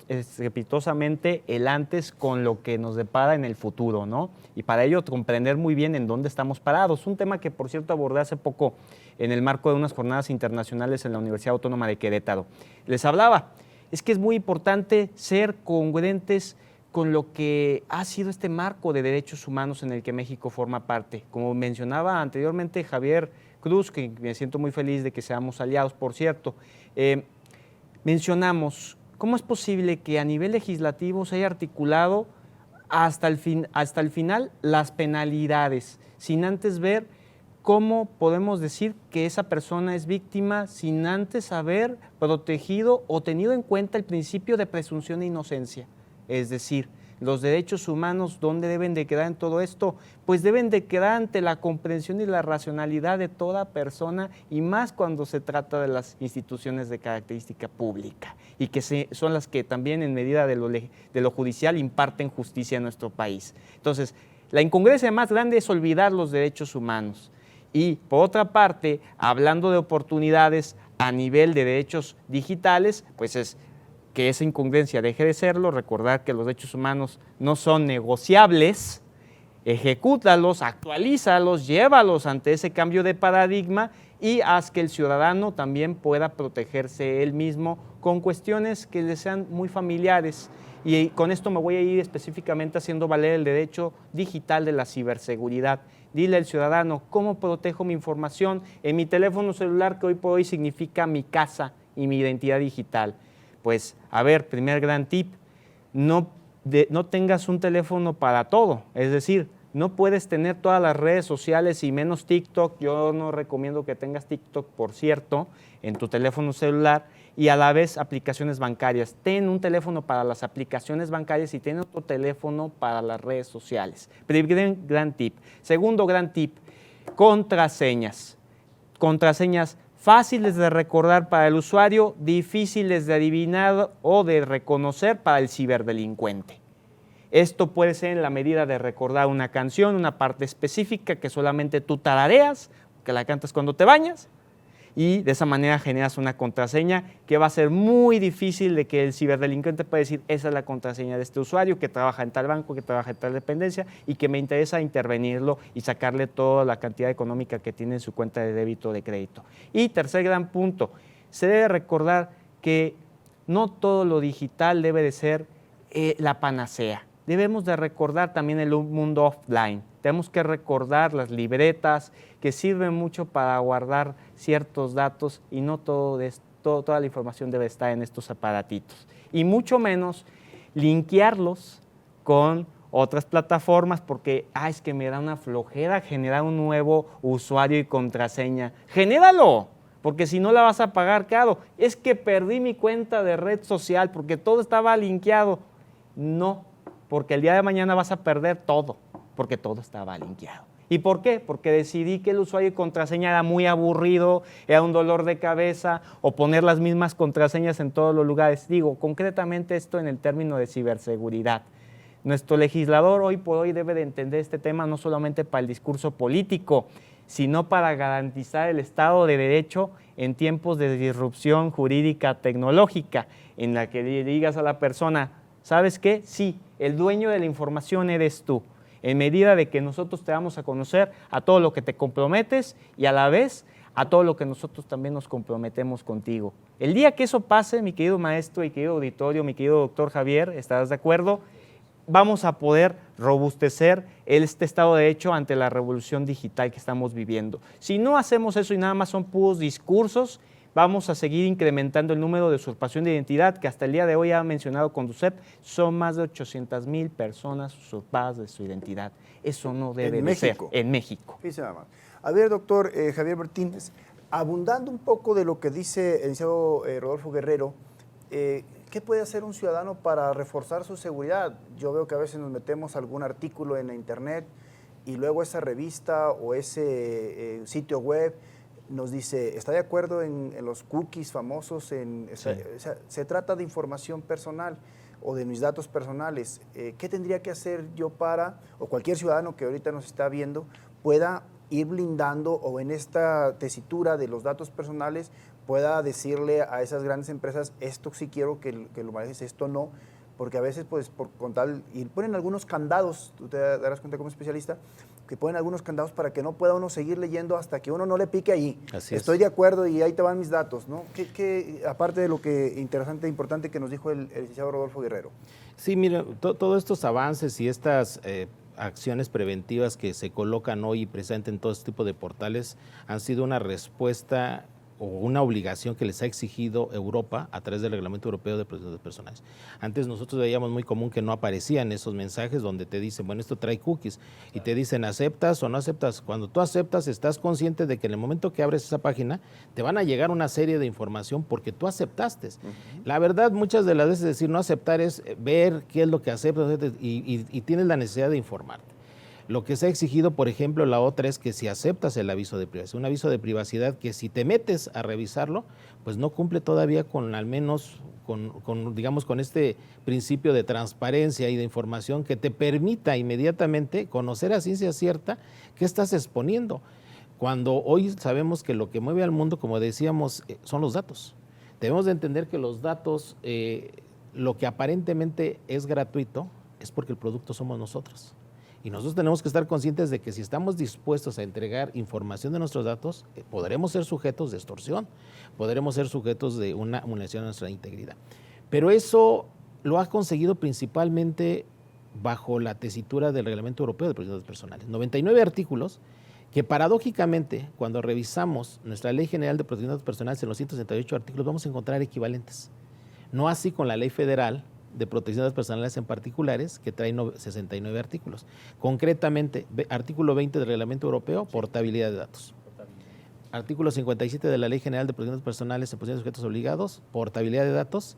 estrepitosamente el antes con lo que nos depara en el futuro, ¿no? Y para ello comprender muy bien en dónde estamos parados. Un tema que, por cierto, abordé hace poco en el marco de unas jornadas internacionales en la Universidad Autónoma de Querétaro. Les hablaba, es que es muy importante ser congruentes con lo que ha sido este marco de derechos humanos en el que México forma parte. Como mencionaba anteriormente Javier Cruz, que me siento muy feliz de que seamos aliados, por cierto, mencionamos cómo es posible que a nivel legislativo se haya articulado hasta el final las penalidades, sin antes ver cómo podemos decir que esa persona es víctima sin antes haber protegido o tenido en cuenta el principio de presunción de inocencia. Es decir, los derechos humanos, ¿dónde deben de quedar en todo esto? Pues deben de quedar ante la comprensión y la racionalidad de toda persona, y más cuando se trata de las instituciones de característica pública, y que son las que también en medida de lo judicial imparten justicia en nuestro país. Entonces, la incongruencia más grande es olvidar los derechos humanos. Y por otra parte, hablando de oportunidades a nivel de derechos digitales, pues es que esa incongruencia deje de serlo, recordar que los derechos humanos no son negociables, ejecútalos, actualízalos, llévalos ante ese cambio de paradigma y haz que el ciudadano también pueda protegerse él mismo con cuestiones que le sean muy familiares. Y con esto me voy a ir específicamente haciendo valer el derecho digital de la ciberseguridad. Dile al ciudadano, ¿cómo protejo mi información en mi teléfono celular que hoy por hoy significa mi casa y mi identidad digital? Pues, a ver, primer gran tip, no tengas un teléfono para todo, es decir, no puedes tener todas las redes sociales y menos TikTok. Yo no recomiendo que tengas TikTok, por cierto, en tu teléfono celular, y a la vez aplicaciones bancarias. Ten un teléfono para las aplicaciones bancarias y ten otro teléfono para las redes sociales. Primer gran tip. Segundo gran tip, contraseñas. Contraseñas fáciles de recordar para el usuario, difíciles de adivinar o de reconocer para el ciberdelincuente. Esto puede ser en la medida de recordar una canción, una parte específica que solamente tú tarareas, que la cantas cuando te bañas, y de esa manera generas una contraseña que va a ser muy difícil de que el ciberdelincuente pueda decir, esa es la contraseña de este usuario que trabaja en tal banco, que trabaja en tal dependencia y que me interesa intervenirlo y sacarle toda la cantidad económica que tiene en su cuenta de débito o de crédito. Y tercer gran punto, se debe recordar que no todo lo digital debe de ser la panacea. Debemos de recordar también el mundo offline. Tenemos que recordar las libretas que sirven mucho para guardar ciertos datos y no toda la información debe estar en estos aparatitos. Y mucho menos linkearlos con otras plataformas porque es que me da una flojera generar un nuevo usuario y contraseña. ¡Genéralo! Porque si no la vas a pagar caro. Es que perdí mi cuenta de red social porque todo estaba linkeado. No, porque el día de mañana vas a perder todo, porque todo estaba linkeado. ¿Y por qué? Porque decidí que el usuario y contraseña era muy aburrido, era un dolor de cabeza, o poner las mismas contraseñas en todos los lugares. Digo, concretamente esto en el término de ciberseguridad. Nuestro legislador hoy por hoy debe de entender este tema no solamente para el discurso político, sino para garantizar el Estado de Derecho en tiempos de disrupción jurídica tecnológica, en la que le digas a la persona, ¿sabes qué? Sí, el dueño de la información eres tú. En medida de que nosotros te damos a conocer a todo lo que te comprometes y a la vez a todo lo que nosotros también nos comprometemos contigo. El día que eso pase, mi querido maestro y querido auditorio, mi querido doctor Javier, ¿estarás de acuerdo? Vamos a poder robustecer este Estado de Derecho ante la revolución digital que estamos viviendo. Si no hacemos eso y nada más son puros discursos, vamos a seguir incrementando el número de usurpación de identidad, que hasta el día de hoy ha mencionado Conducep, son más de 800,000 personas usurpadas de su identidad. Eso no debe de ser en México. Fíjese nada más. A ver, doctor Javier Martínez, abundando un poco de lo que dice el licenciado Rodolfo Guerrero, ¿qué puede hacer un ciudadano para reforzar su seguridad? Yo veo que a veces nos metemos algún artículo en la internet y luego esa revista o ese sitio web nos dice, ¿está de acuerdo en los cookies famosos? Sí. O sea, se trata de información personal o de mis datos personales. ¿Qué tendría que hacer yo o cualquier ciudadano que ahorita nos está viendo, pueda ir blindando o en esta tesitura de los datos personales pueda decirle a esas grandes empresas, esto sí quiero que lo manejes, esto no? Porque a veces, pues, con tal, y ponen algunos candados, tú te darás cuenta como especialista, que ponen algunos candados para que no pueda uno seguir leyendo hasta que uno no le pique ahí. Así Estoy es. de acuerdo y ahí te van mis datos, ¿no? Aparte de lo que interesante e importante que nos dijo el licenciado Rodolfo Guerrero. Sí, mira, todos estos avances y estas acciones preventivas que se colocan hoy precisamente en todo este tipo de portales han sido una respuesta o una obligación que les ha exigido Europa a través del Reglamento Europeo de Protección de Datos Personales. Antes nosotros veíamos muy común que no aparecían esos mensajes donde te dicen, bueno, esto trae cookies, y te dicen, ¿aceptas o no aceptas? Cuando tú aceptas, estás consciente de que en el momento que abres esa página, te van a llegar una serie de información porque tú aceptaste. La verdad, muchas de las veces decir no aceptar es ver qué es lo que aceptas y tienes la necesidad de informarte. Lo que se ha exigido, por ejemplo, la otra es que si aceptas el aviso de privacidad, un aviso de privacidad que si te metes a revisarlo, pues no cumple todavía con al menos, digamos, con este principio de transparencia y de información que te permita inmediatamente conocer a ciencia cierta qué estás exponiendo. Cuando hoy sabemos que lo que mueve al mundo, como decíamos, son los datos. Debemos de entender que los datos, lo que aparentemente es gratuito, es porque el producto somos nosotros. Y nosotros tenemos que estar conscientes de que si estamos dispuestos a entregar información de nuestros datos, podremos ser sujetos de extorsión, podremos ser sujetos de una vulneración de nuestra integridad. Pero eso lo ha conseguido principalmente bajo la tesitura del Reglamento Europeo de Protección de Datos Personales. 99 artículos que paradójicamente, cuando revisamos nuestra Ley General de Protección de Datos Personales en los 168 artículos, vamos a encontrar equivalentes. No así con la Ley Federal de Protección de Datos Personales en particulares, que trae 69 artículos. Concretamente, artículo 20 del Reglamento Europeo, portabilidad de datos. Artículo 57 de la Ley General de Protección de Datos Personales en posición de sujetos obligados, portabilidad de datos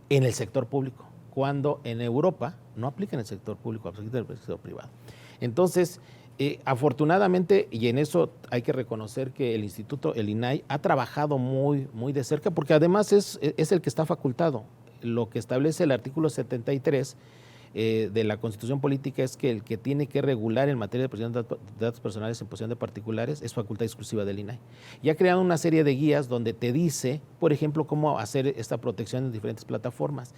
en el sector público, cuando en Europa no aplica en el sector público, aplica en el sector privado. Entonces, afortunadamente, y en eso hay que reconocer que el instituto, el INAI, ha trabajado muy de cerca, porque además es el que está facultado. Lo que establece el artículo 73 de la Constitución Política es que el que tiene que regular en materia de protección de datos personales en posesión de particulares es facultad exclusiva del INAI. Y ha creado una serie de guías donde te dice, por ejemplo, cómo hacer esta protección en diferentes plataformas.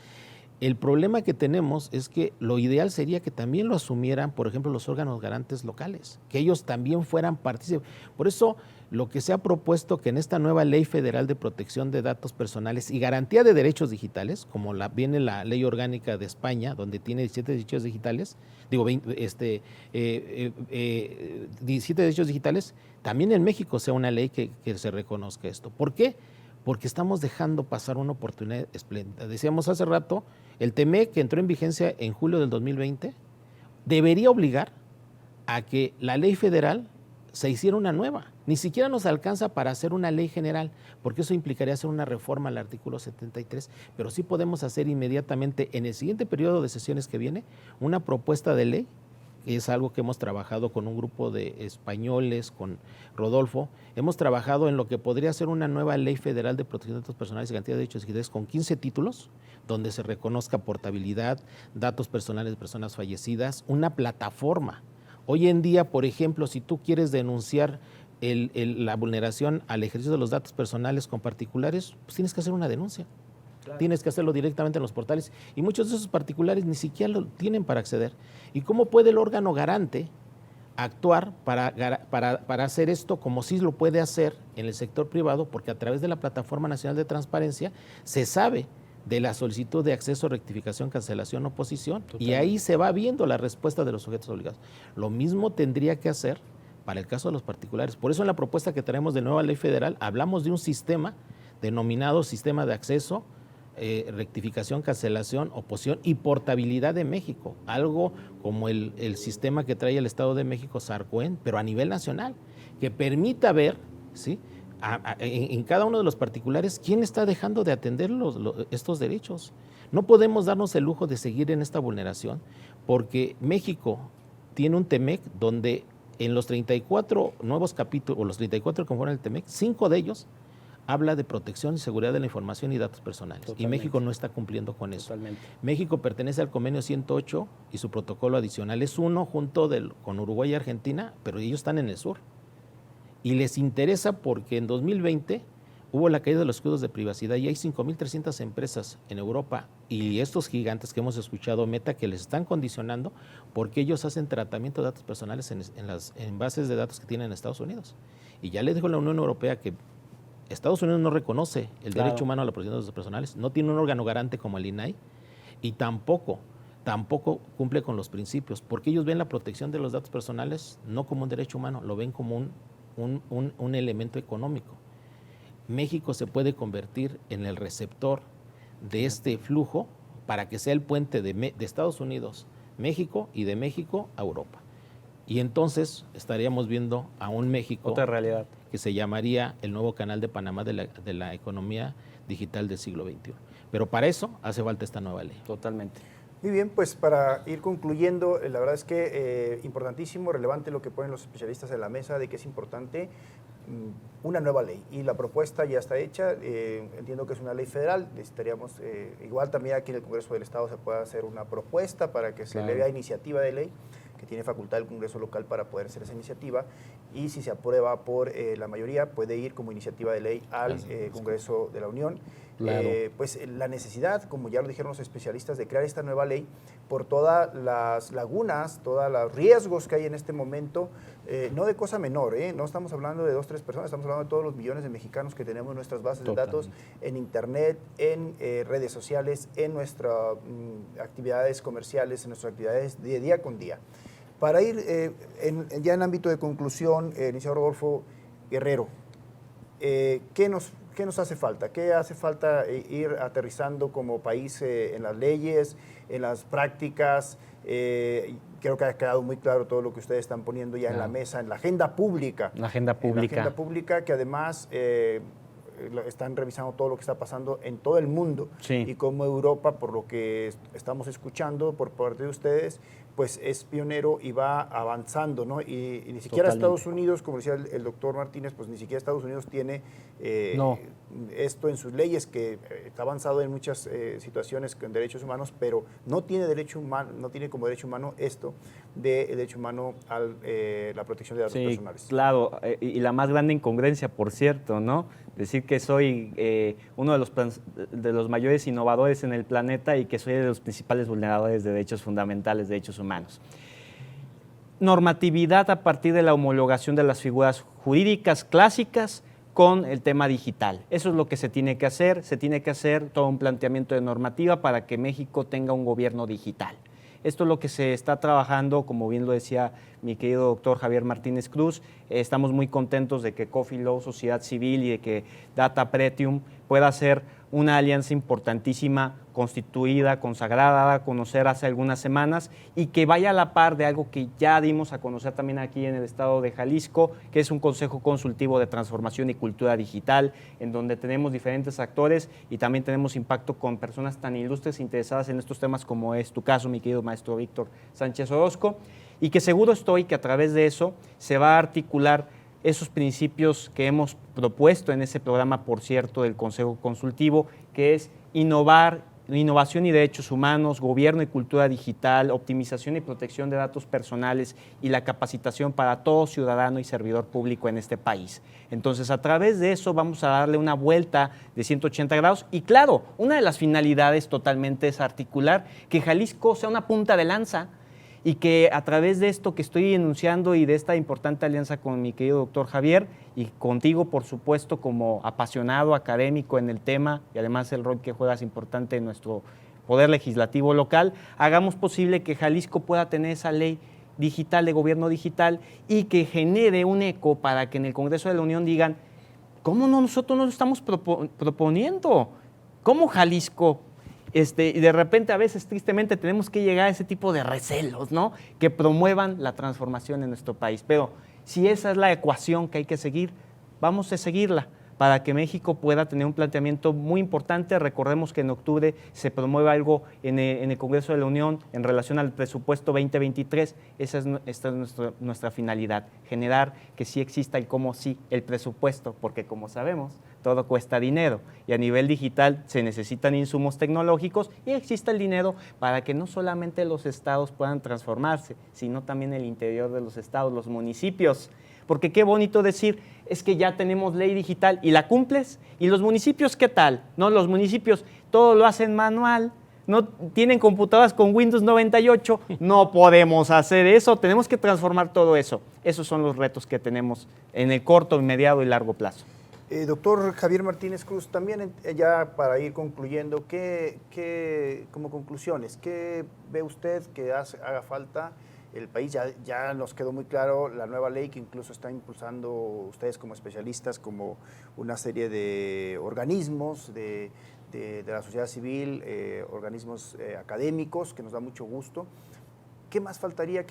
El problema que tenemos es que lo ideal sería que también lo asumieran, por ejemplo, los órganos garantes locales, que ellos también fueran partícipes. Por eso, lo que se ha propuesto que en esta nueva Ley Federal de Protección de Datos Personales y Garantía de Derechos Digitales, como viene la Ley Orgánica de España, donde tiene 17 derechos digitales, 17 derechos digitales, también en México sea una ley que se reconozca esto. ¿Por qué? Porque estamos dejando pasar una oportunidad espléndida. Decíamos hace rato, el TEMEC, que entró en vigencia en julio del 2020, debería obligar a que la ley federal se hiciera una nueva. Ni siquiera nos alcanza para hacer una ley general, porque eso implicaría hacer una reforma al artículo 73, pero sí podemos hacer inmediatamente, en el siguiente periodo de sesiones que viene, una propuesta de ley, que es algo que hemos trabajado con un grupo de españoles, con Rodolfo. Hemos trabajado en lo que podría ser una nueva ley federal de protección de datos personales y garantía de derechos digitales con 15 títulos, donde se reconozca portabilidad, datos personales de personas fallecidas, una plataforma. Hoy en día, por ejemplo, si tú quieres denunciar la vulneración al ejercicio de los datos personales con particulares, pues tienes que hacer una denuncia. Claro. Tienes que hacerlo directamente en los portales y muchos de esos particulares ni siquiera lo tienen para acceder. ¿Y cómo puede el órgano garante actuar para hacer esto como sí lo puede hacer en el sector privado? Porque a través de la Plataforma Nacional de Transparencia se sabe de la solicitud de acceso, rectificación, cancelación, oposición. Totalmente. Y ahí se va viendo la respuesta de los sujetos obligados. Lo mismo tendría que hacer para el caso de los particulares. Por eso en la propuesta que traemos de nueva ley federal hablamos de un sistema denominado sistema de acceso, rectificación, cancelación, oposición y portabilidad de México, algo como el sistema que trae el Estado de México, SARCOEN, pero a nivel nacional, que permita ver, ¿sí?, en cada uno de los particulares quién está dejando de atender estos derechos. No podemos darnos el lujo de seguir en esta vulneración, porque México tiene un TEMEC donde en los 34 nuevos capítulos, o los 34 que conforman el TEMEC, 5 de ellos habla de protección y seguridad de la información y datos personales. Totalmente. Y México no está cumpliendo con eso. Totalmente. México pertenece al convenio 108 y su protocolo adicional es uno junto con Uruguay y Argentina, pero ellos están en el sur. Y les interesa porque en 2020 hubo la caída de los escudos de privacidad y hay 5.300 empresas en Europa y estos gigantes que hemos escuchado, Meta, que les están condicionando porque ellos hacen tratamiento de datos personales en bases de datos que tienen en Estados Unidos. Y ya le dijo la Unión Europea que Estados Unidos no reconoce el derecho humano a la protección de datos personales, no tiene un órgano garante como el INAI y tampoco cumple con los principios, porque ellos ven la protección de los datos personales no como un derecho humano, lo ven como un elemento económico. México se puede convertir en el receptor de este flujo para que sea el puente de Estados Unidos, México y de México a Europa. Y entonces estaríamos viendo a un México otra realidad que se llamaría el nuevo canal de Panamá de la economía digital del siglo XXI. Pero para eso hace falta esta nueva ley. totalmente. Muy bien, pues para ir concluyendo, la verdad es que importantísimo, relevante lo que ponen los especialistas en la mesa de que es importante una nueva ley, y la propuesta ya está hecha. Entiendo que es una ley federal. Necesitaríamos, igual también aquí en el Congreso del Estado se pueda hacer una propuesta para que se le vea iniciativa de ley, que tiene facultad el Congreso local para poder hacer esa iniciativa, y si se aprueba por la mayoría puede ir como iniciativa de ley al Congreso de la Unión. Claro. Pues la necesidad, como ya lo dijeron los especialistas, de crear esta nueva ley por todas las lagunas, todos los riesgos que hay en este momento, no de cosa menor, no estamos hablando de 2 o 3 personas, estamos hablando de todos los millones de mexicanos que tenemos en nuestras bases de datos, en internet, en redes sociales, en nuestras actividades comerciales, en nuestras actividades de día con día. Para ir ya en ámbito de conclusión, licenciado Rodolfo Guerrero, ¿qué nos hace falta? ¿Qué hace falta ir aterrizando como país en las leyes, en las prácticas? Creo que ha quedado muy claro todo lo que ustedes están poniendo ya en la mesa, en la agenda pública. La agenda pública. En la agenda pública, que además están revisando todo lo que está pasando en todo el mundo. Sí. Y como Europa, por lo que estamos escuchando por parte de ustedes, pues es pionero y va avanzando, ¿no? Y ni siquiera Estados Unidos, como decía el doctor Martínez, pues ni siquiera Estados Unidos tiene esto en sus leyes, que está avanzado en muchas situaciones con derechos humanos, pero no tiene derecho humano, no tiene como derecho humano esto de derecho humano a la protección de datos personales. Claro, y la más grande incongruencia, por cierto, ¿no? Decir que soy uno de los mayores innovadores en el planeta y que soy de los principales vulneradores de derechos fundamentales, de derechos humanos. Normatividad a partir de la homologación de las figuras jurídicas clásicas con el tema digital. Eso es lo que se tiene que hacer todo un planteamiento de normativa para que México tenga un gobierno digital. Esto es lo que se está trabajando, como bien lo decía mi querido doctor Javier Martínez Cruz. Estamos muy contentos de que Coffee Law, Sociedad Civil y de que Data Pretium pueda ser una alianza importantísima, constituida, consagrada, dada a conocer hace algunas semanas, y que vaya a la par de algo que ya dimos a conocer también aquí en el estado de Jalisco, que es un Consejo Consultivo de Transformación y Cultura Digital, en donde tenemos diferentes actores y también tenemos impacto con personas tan ilustres interesadas en estos temas como es tu caso, mi querido maestro Víctor Sánchez Orozco, y que seguro estoy que a través de eso se va a articular esos principios que hemos propuesto en ese programa, por cierto, del Consejo Consultivo, que es innovación y derechos humanos, gobierno y cultura digital, optimización y protección de datos personales y la capacitación para todo ciudadano y servidor público en este país. Entonces, a través de eso vamos a darle una vuelta de 180 grados y, claro, una de las finalidades totalmente es articular que Jalisco sea una punta de lanza y que a través de esto que estoy enunciando y de esta importante alianza con mi querido doctor Javier y contigo, por supuesto, como apasionado académico en el tema y además el rol que juegas importante en nuestro poder legislativo local, hagamos posible que Jalisco pueda tener esa ley digital de gobierno digital y que genere un eco para que en el Congreso de la Unión digan, ¿cómo no nosotros no lo estamos proponiendo? ¿Cómo Jalisco? Y de repente a veces tristemente tenemos que llegar a ese tipo de recelos, ¿no? Que promuevan la transformación en nuestro país. Pero si esa es la ecuación que hay que seguir, vamos a seguirla para que México pueda tener un planteamiento muy importante. Recordemos que en octubre se promueve algo en el Congreso de la Unión en relación al presupuesto 2023. Esta es nuestra finalidad, generar que sí exista el cómo sí, el presupuesto, porque como sabemos, todo cuesta dinero y a nivel digital se necesitan insumos tecnológicos y existe el dinero para que no solamente los estados puedan transformarse, sino también el interior de los estados, los municipios. Porque qué bonito decir, es que ya tenemos ley digital y la cumples. ¿Y los municipios qué tal? No, los municipios todo lo hacen manual, no tienen computadoras con Windows 98, no podemos hacer eso, tenemos que transformar todo eso. Esos son los retos que tenemos en el corto, mediano y largo plazo. Doctor Javier Martínez Cruz, también ya para ir concluyendo, como conclusiones, ¿qué ve usted que haga falta el país. Ya nos quedó muy claro la nueva ley que incluso está impulsando ustedes como especialistas, como una serie de organismos de la sociedad civil, organismos académicos, que nos da mucho gusto. ¿Qué más faltaría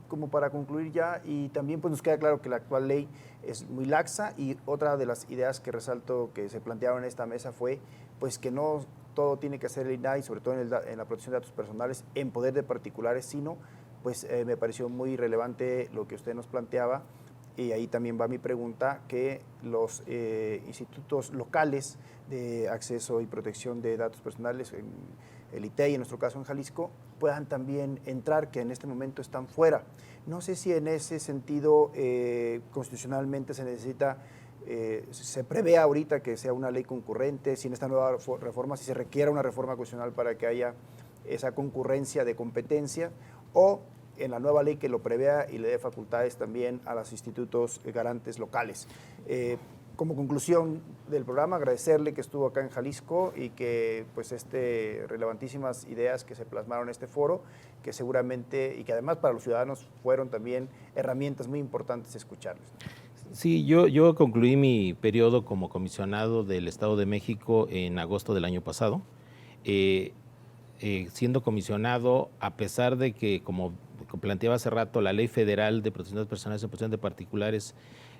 como para concluir ya? Y también pues nos queda claro que la actual ley es muy laxa, y otra de las ideas que resalto que se plantearon en esta mesa fue pues que no todo tiene que hacer el INAI, sobre todo en la protección de datos personales en poder de particulares, sino pues me pareció muy relevante lo que usted nos planteaba, y ahí también va mi pregunta, que los institutos locales de acceso y protección de datos personales, el ITEI, en nuestro caso en Jalisco, puedan también entrar, que en este momento están fuera. No sé si en ese sentido constitucionalmente se necesita, se prevé ahorita que sea una ley concurrente, si en esta nueva reforma, si se requiera una reforma constitucional para que haya esa concurrencia de competencia, o en la nueva ley que lo prevea y le dé facultades también a los institutos garantes locales. Como conclusión del programa, agradecerle que estuvo acá en Jalisco y que pues relevantísimas ideas que se plasmaron en este foro, que seguramente y que además para los ciudadanos fueron también herramientas muy importantes escucharles. Sí, yo concluí mi periodo como comisionado del Estado de México en agosto del año pasado. Siendo comisionado, a pesar de que, como planteaba hace rato, la Ley Federal de Protección de Datos Personales y Protección de Particulares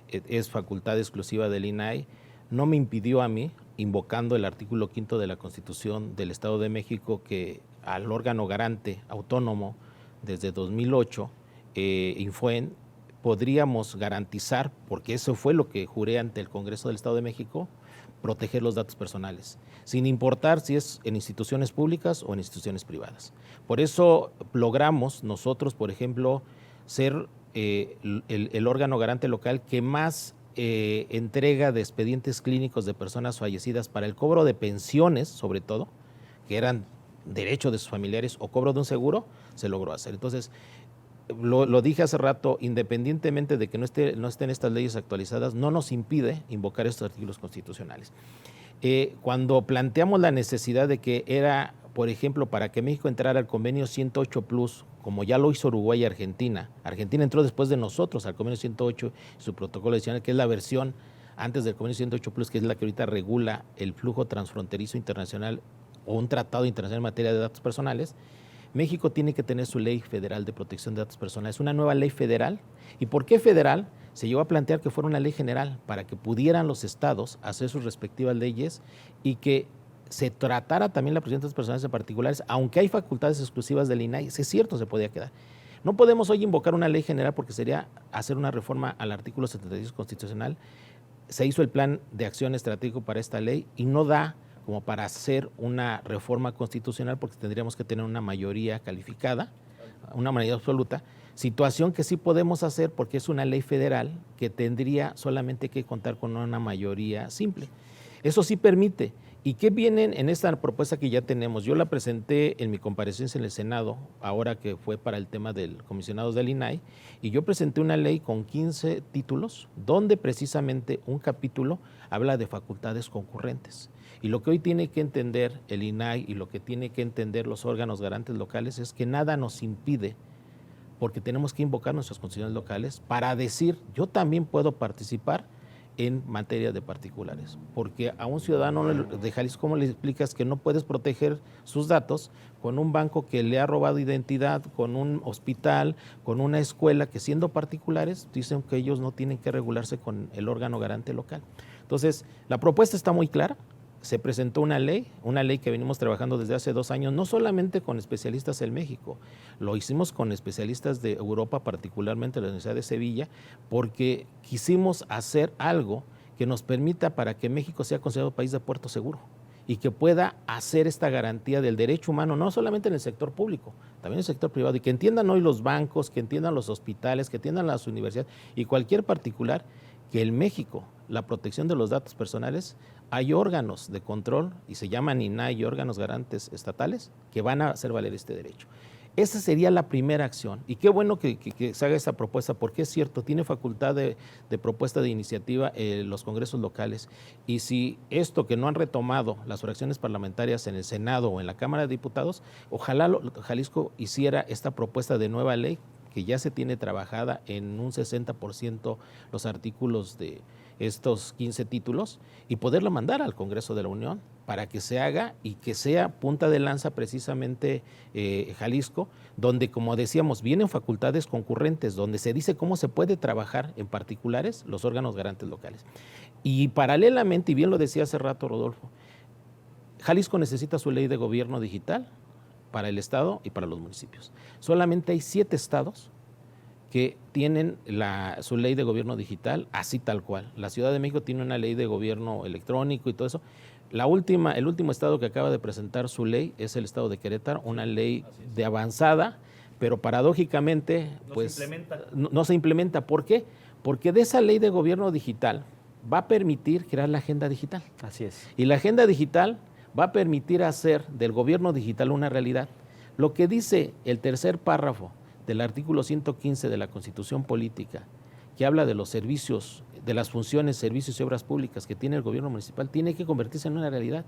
es facultad exclusiva del INAI, no me impidió a mí, invocando el artículo 5 de la Constitución del Estado de México, que al órgano garante autónomo desde 2008, Infuen, podríamos garantizar, porque eso fue lo que juré ante el Congreso del Estado de México, proteger los datos personales, sin importar si es en instituciones públicas o en instituciones privadas. Por eso logramos nosotros, por ejemplo, ser el órgano garante local que más entrega de expedientes clínicos de personas fallecidas para el cobro de pensiones, sobre todo, que eran derecho de sus familiares, o cobro de un seguro, se logró hacer. Entonces, lo dije hace rato, independientemente de que no estén estas leyes actualizadas, no nos impide invocar estos artículos constitucionales. Cuando planteamos la necesidad de que era, por ejemplo, para que México entrara al convenio 108 Plus, como ya lo hizo Uruguay y Argentina entró después de nosotros al convenio 108 y su protocolo adicional, que es la versión antes del convenio 108 Plus, que es la que ahorita regula el flujo transfronterizo internacional o un tratado internacional en materia de datos personales. México tiene que tener su ley federal de protección de datos personales, una nueva ley federal. ¿Y por qué federal? Se llegó a plantear que fuera una ley general para que pudieran los estados hacer sus respectivas leyes y que se tratara también la protección de datos personales en particulares, aunque hay facultades exclusivas del INAI, es cierto, se podía quedar. No podemos hoy invocar una ley general porque sería hacer una reforma al artículo 76 constitucional. Se hizo el plan de acción estratégico para esta ley y no da como para hacer una reforma constitucional porque tendríamos que tener una mayoría calificada, una mayoría absoluta, situación que sí podemos hacer porque es una ley federal que tendría solamente que contar con una mayoría simple. Eso sí permite. ¿Y qué vienen en esta propuesta que ya tenemos? Yo la presenté en mi comparecencia en el Senado, ahora que fue para el tema del comisionado del INAI, y yo presenté una ley con 15 títulos, donde precisamente un capítulo habla de facultades concurrentes. Y lo que hoy tiene que entender el INAI y lo que tiene que entender los órganos garantes locales es que nada nos impide, porque tenemos que invocar nuestras constituciones locales para decir, yo también puedo participar en materia de particulares, porque a un ciudadano de Jalisco, ¿cómo le explicas que no puedes proteger sus datos con un banco que le ha robado identidad, con un hospital, con una escuela, que siendo particulares dicen que ellos no tienen que regularse con el órgano garante local? Entonces, la propuesta está muy clara. Se presentó una ley que venimos trabajando desde hace 2 años, no solamente con especialistas en México, lo hicimos con especialistas de Europa, particularmente de la Universidad de Sevilla, porque quisimos hacer algo que nos permita para que México sea considerado país de puerto seguro y que pueda hacer esta garantía del derecho humano, no solamente en el sector público, también en el sector privado, y que entiendan hoy los bancos, que entiendan los hospitales, que entiendan las universidades y cualquier particular, que en México la protección de los datos personales, hay órganos de control, y se llaman INAI, órganos garantes estatales, que van a hacer valer este derecho. Esa sería la primera acción. Y qué bueno que se haga esa propuesta, porque es cierto, tiene facultad de propuesta de iniciativa los congresos locales. Y si esto que no han retomado las fracciones parlamentarias en el Senado o en la Cámara de Diputados, ojalá Jalisco hiciera esta propuesta de nueva ley que ya se tiene trabajada en un 60% los artículos de estos 15 títulos y poderlo mandar al Congreso de la Unión para que se haga y que sea punta de lanza precisamente Jalisco, donde, como decíamos, vienen facultades concurrentes, donde se dice cómo se puede trabajar en particulares los órganos garantes locales. Y paralelamente, y bien lo decía hace rato Rodolfo, Jalisco necesita su ley de gobierno digital para el Estado y para los municipios. Solamente hay 7 estados que tienen su ley de gobierno digital así tal cual. La Ciudad de México tiene una ley de gobierno electrónico y todo eso. El último estado que acaba de presentar su ley es el estado de Querétaro, una ley de avanzada, pero paradójicamente no se implementa. ¿Por qué? Porque de esa ley de gobierno digital va a permitir crear la agenda digital. Así es. Y la agenda digital va a permitir hacer del gobierno digital una realidad. Lo que dice el tercer párrafo del artículo 115 de la Constitución Política, que habla de los servicios, de las funciones, servicios y obras públicas que tiene el gobierno municipal, tiene que convertirse en una realidad.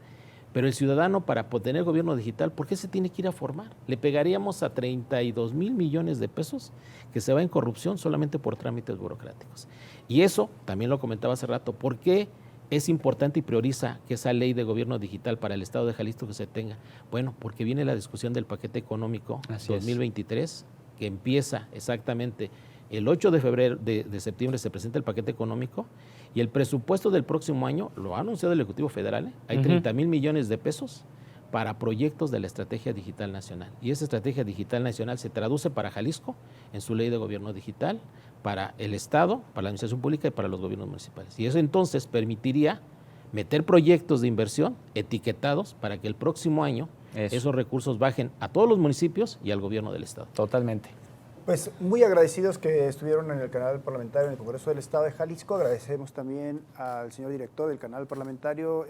Pero el ciudadano, para tener gobierno digital, ¿por qué se tiene que ir a formar? Le pegaríamos a 32 mil millones de pesos que se va en corrupción solamente por trámites burocráticos. Y eso, también lo comentaba hace rato, ¿por qué es importante y prioriza que esa ley de gobierno digital para el Estado de Jalisco que se tenga? Bueno, porque viene la discusión del paquete económico 2023, que empieza exactamente el 8 de febrero, de septiembre se presenta el paquete económico y el presupuesto del próximo año, lo ha anunciado el Ejecutivo Federal, hay 30 mil millones de pesos para proyectos de la Estrategia Digital Nacional. Y esa Estrategia Digital Nacional se traduce para Jalisco en su ley de gobierno digital, para el Estado, para la administración pública y para los gobiernos municipales. Y eso entonces permitiría meter proyectos de inversión etiquetados para que el próximo año esos recursos bajen a todos los municipios y al gobierno del Estado. Totalmente. Pues muy agradecidos que estuvieron en el canal parlamentario en el Congreso del Estado de Jalisco. Agradecemos también al señor director del canal parlamentario,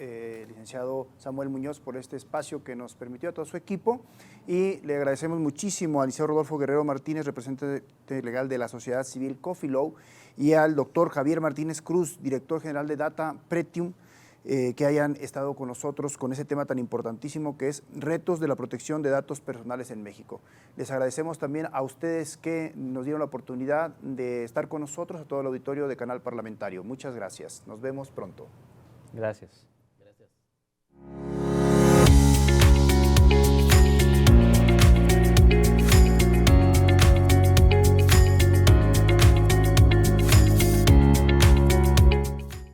licenciado Samuel Muñoz, por este espacio que nos permitió a todo su equipo. Y le agradecemos muchísimo al licenciado Rodolfo Guerrero Martínez, representante legal de la sociedad civil Coffee Law, y al doctor Javier Martínez Cruz, director general de Data Pretium, que hayan estado con nosotros con ese tema tan importantísimo que es retos de la protección de datos personales en México. Les agradecemos también a ustedes que nos dieron la oportunidad de estar con nosotros, a todo el auditorio de Canal Parlamentario. Muchas gracias. Nos vemos pronto. Gracias.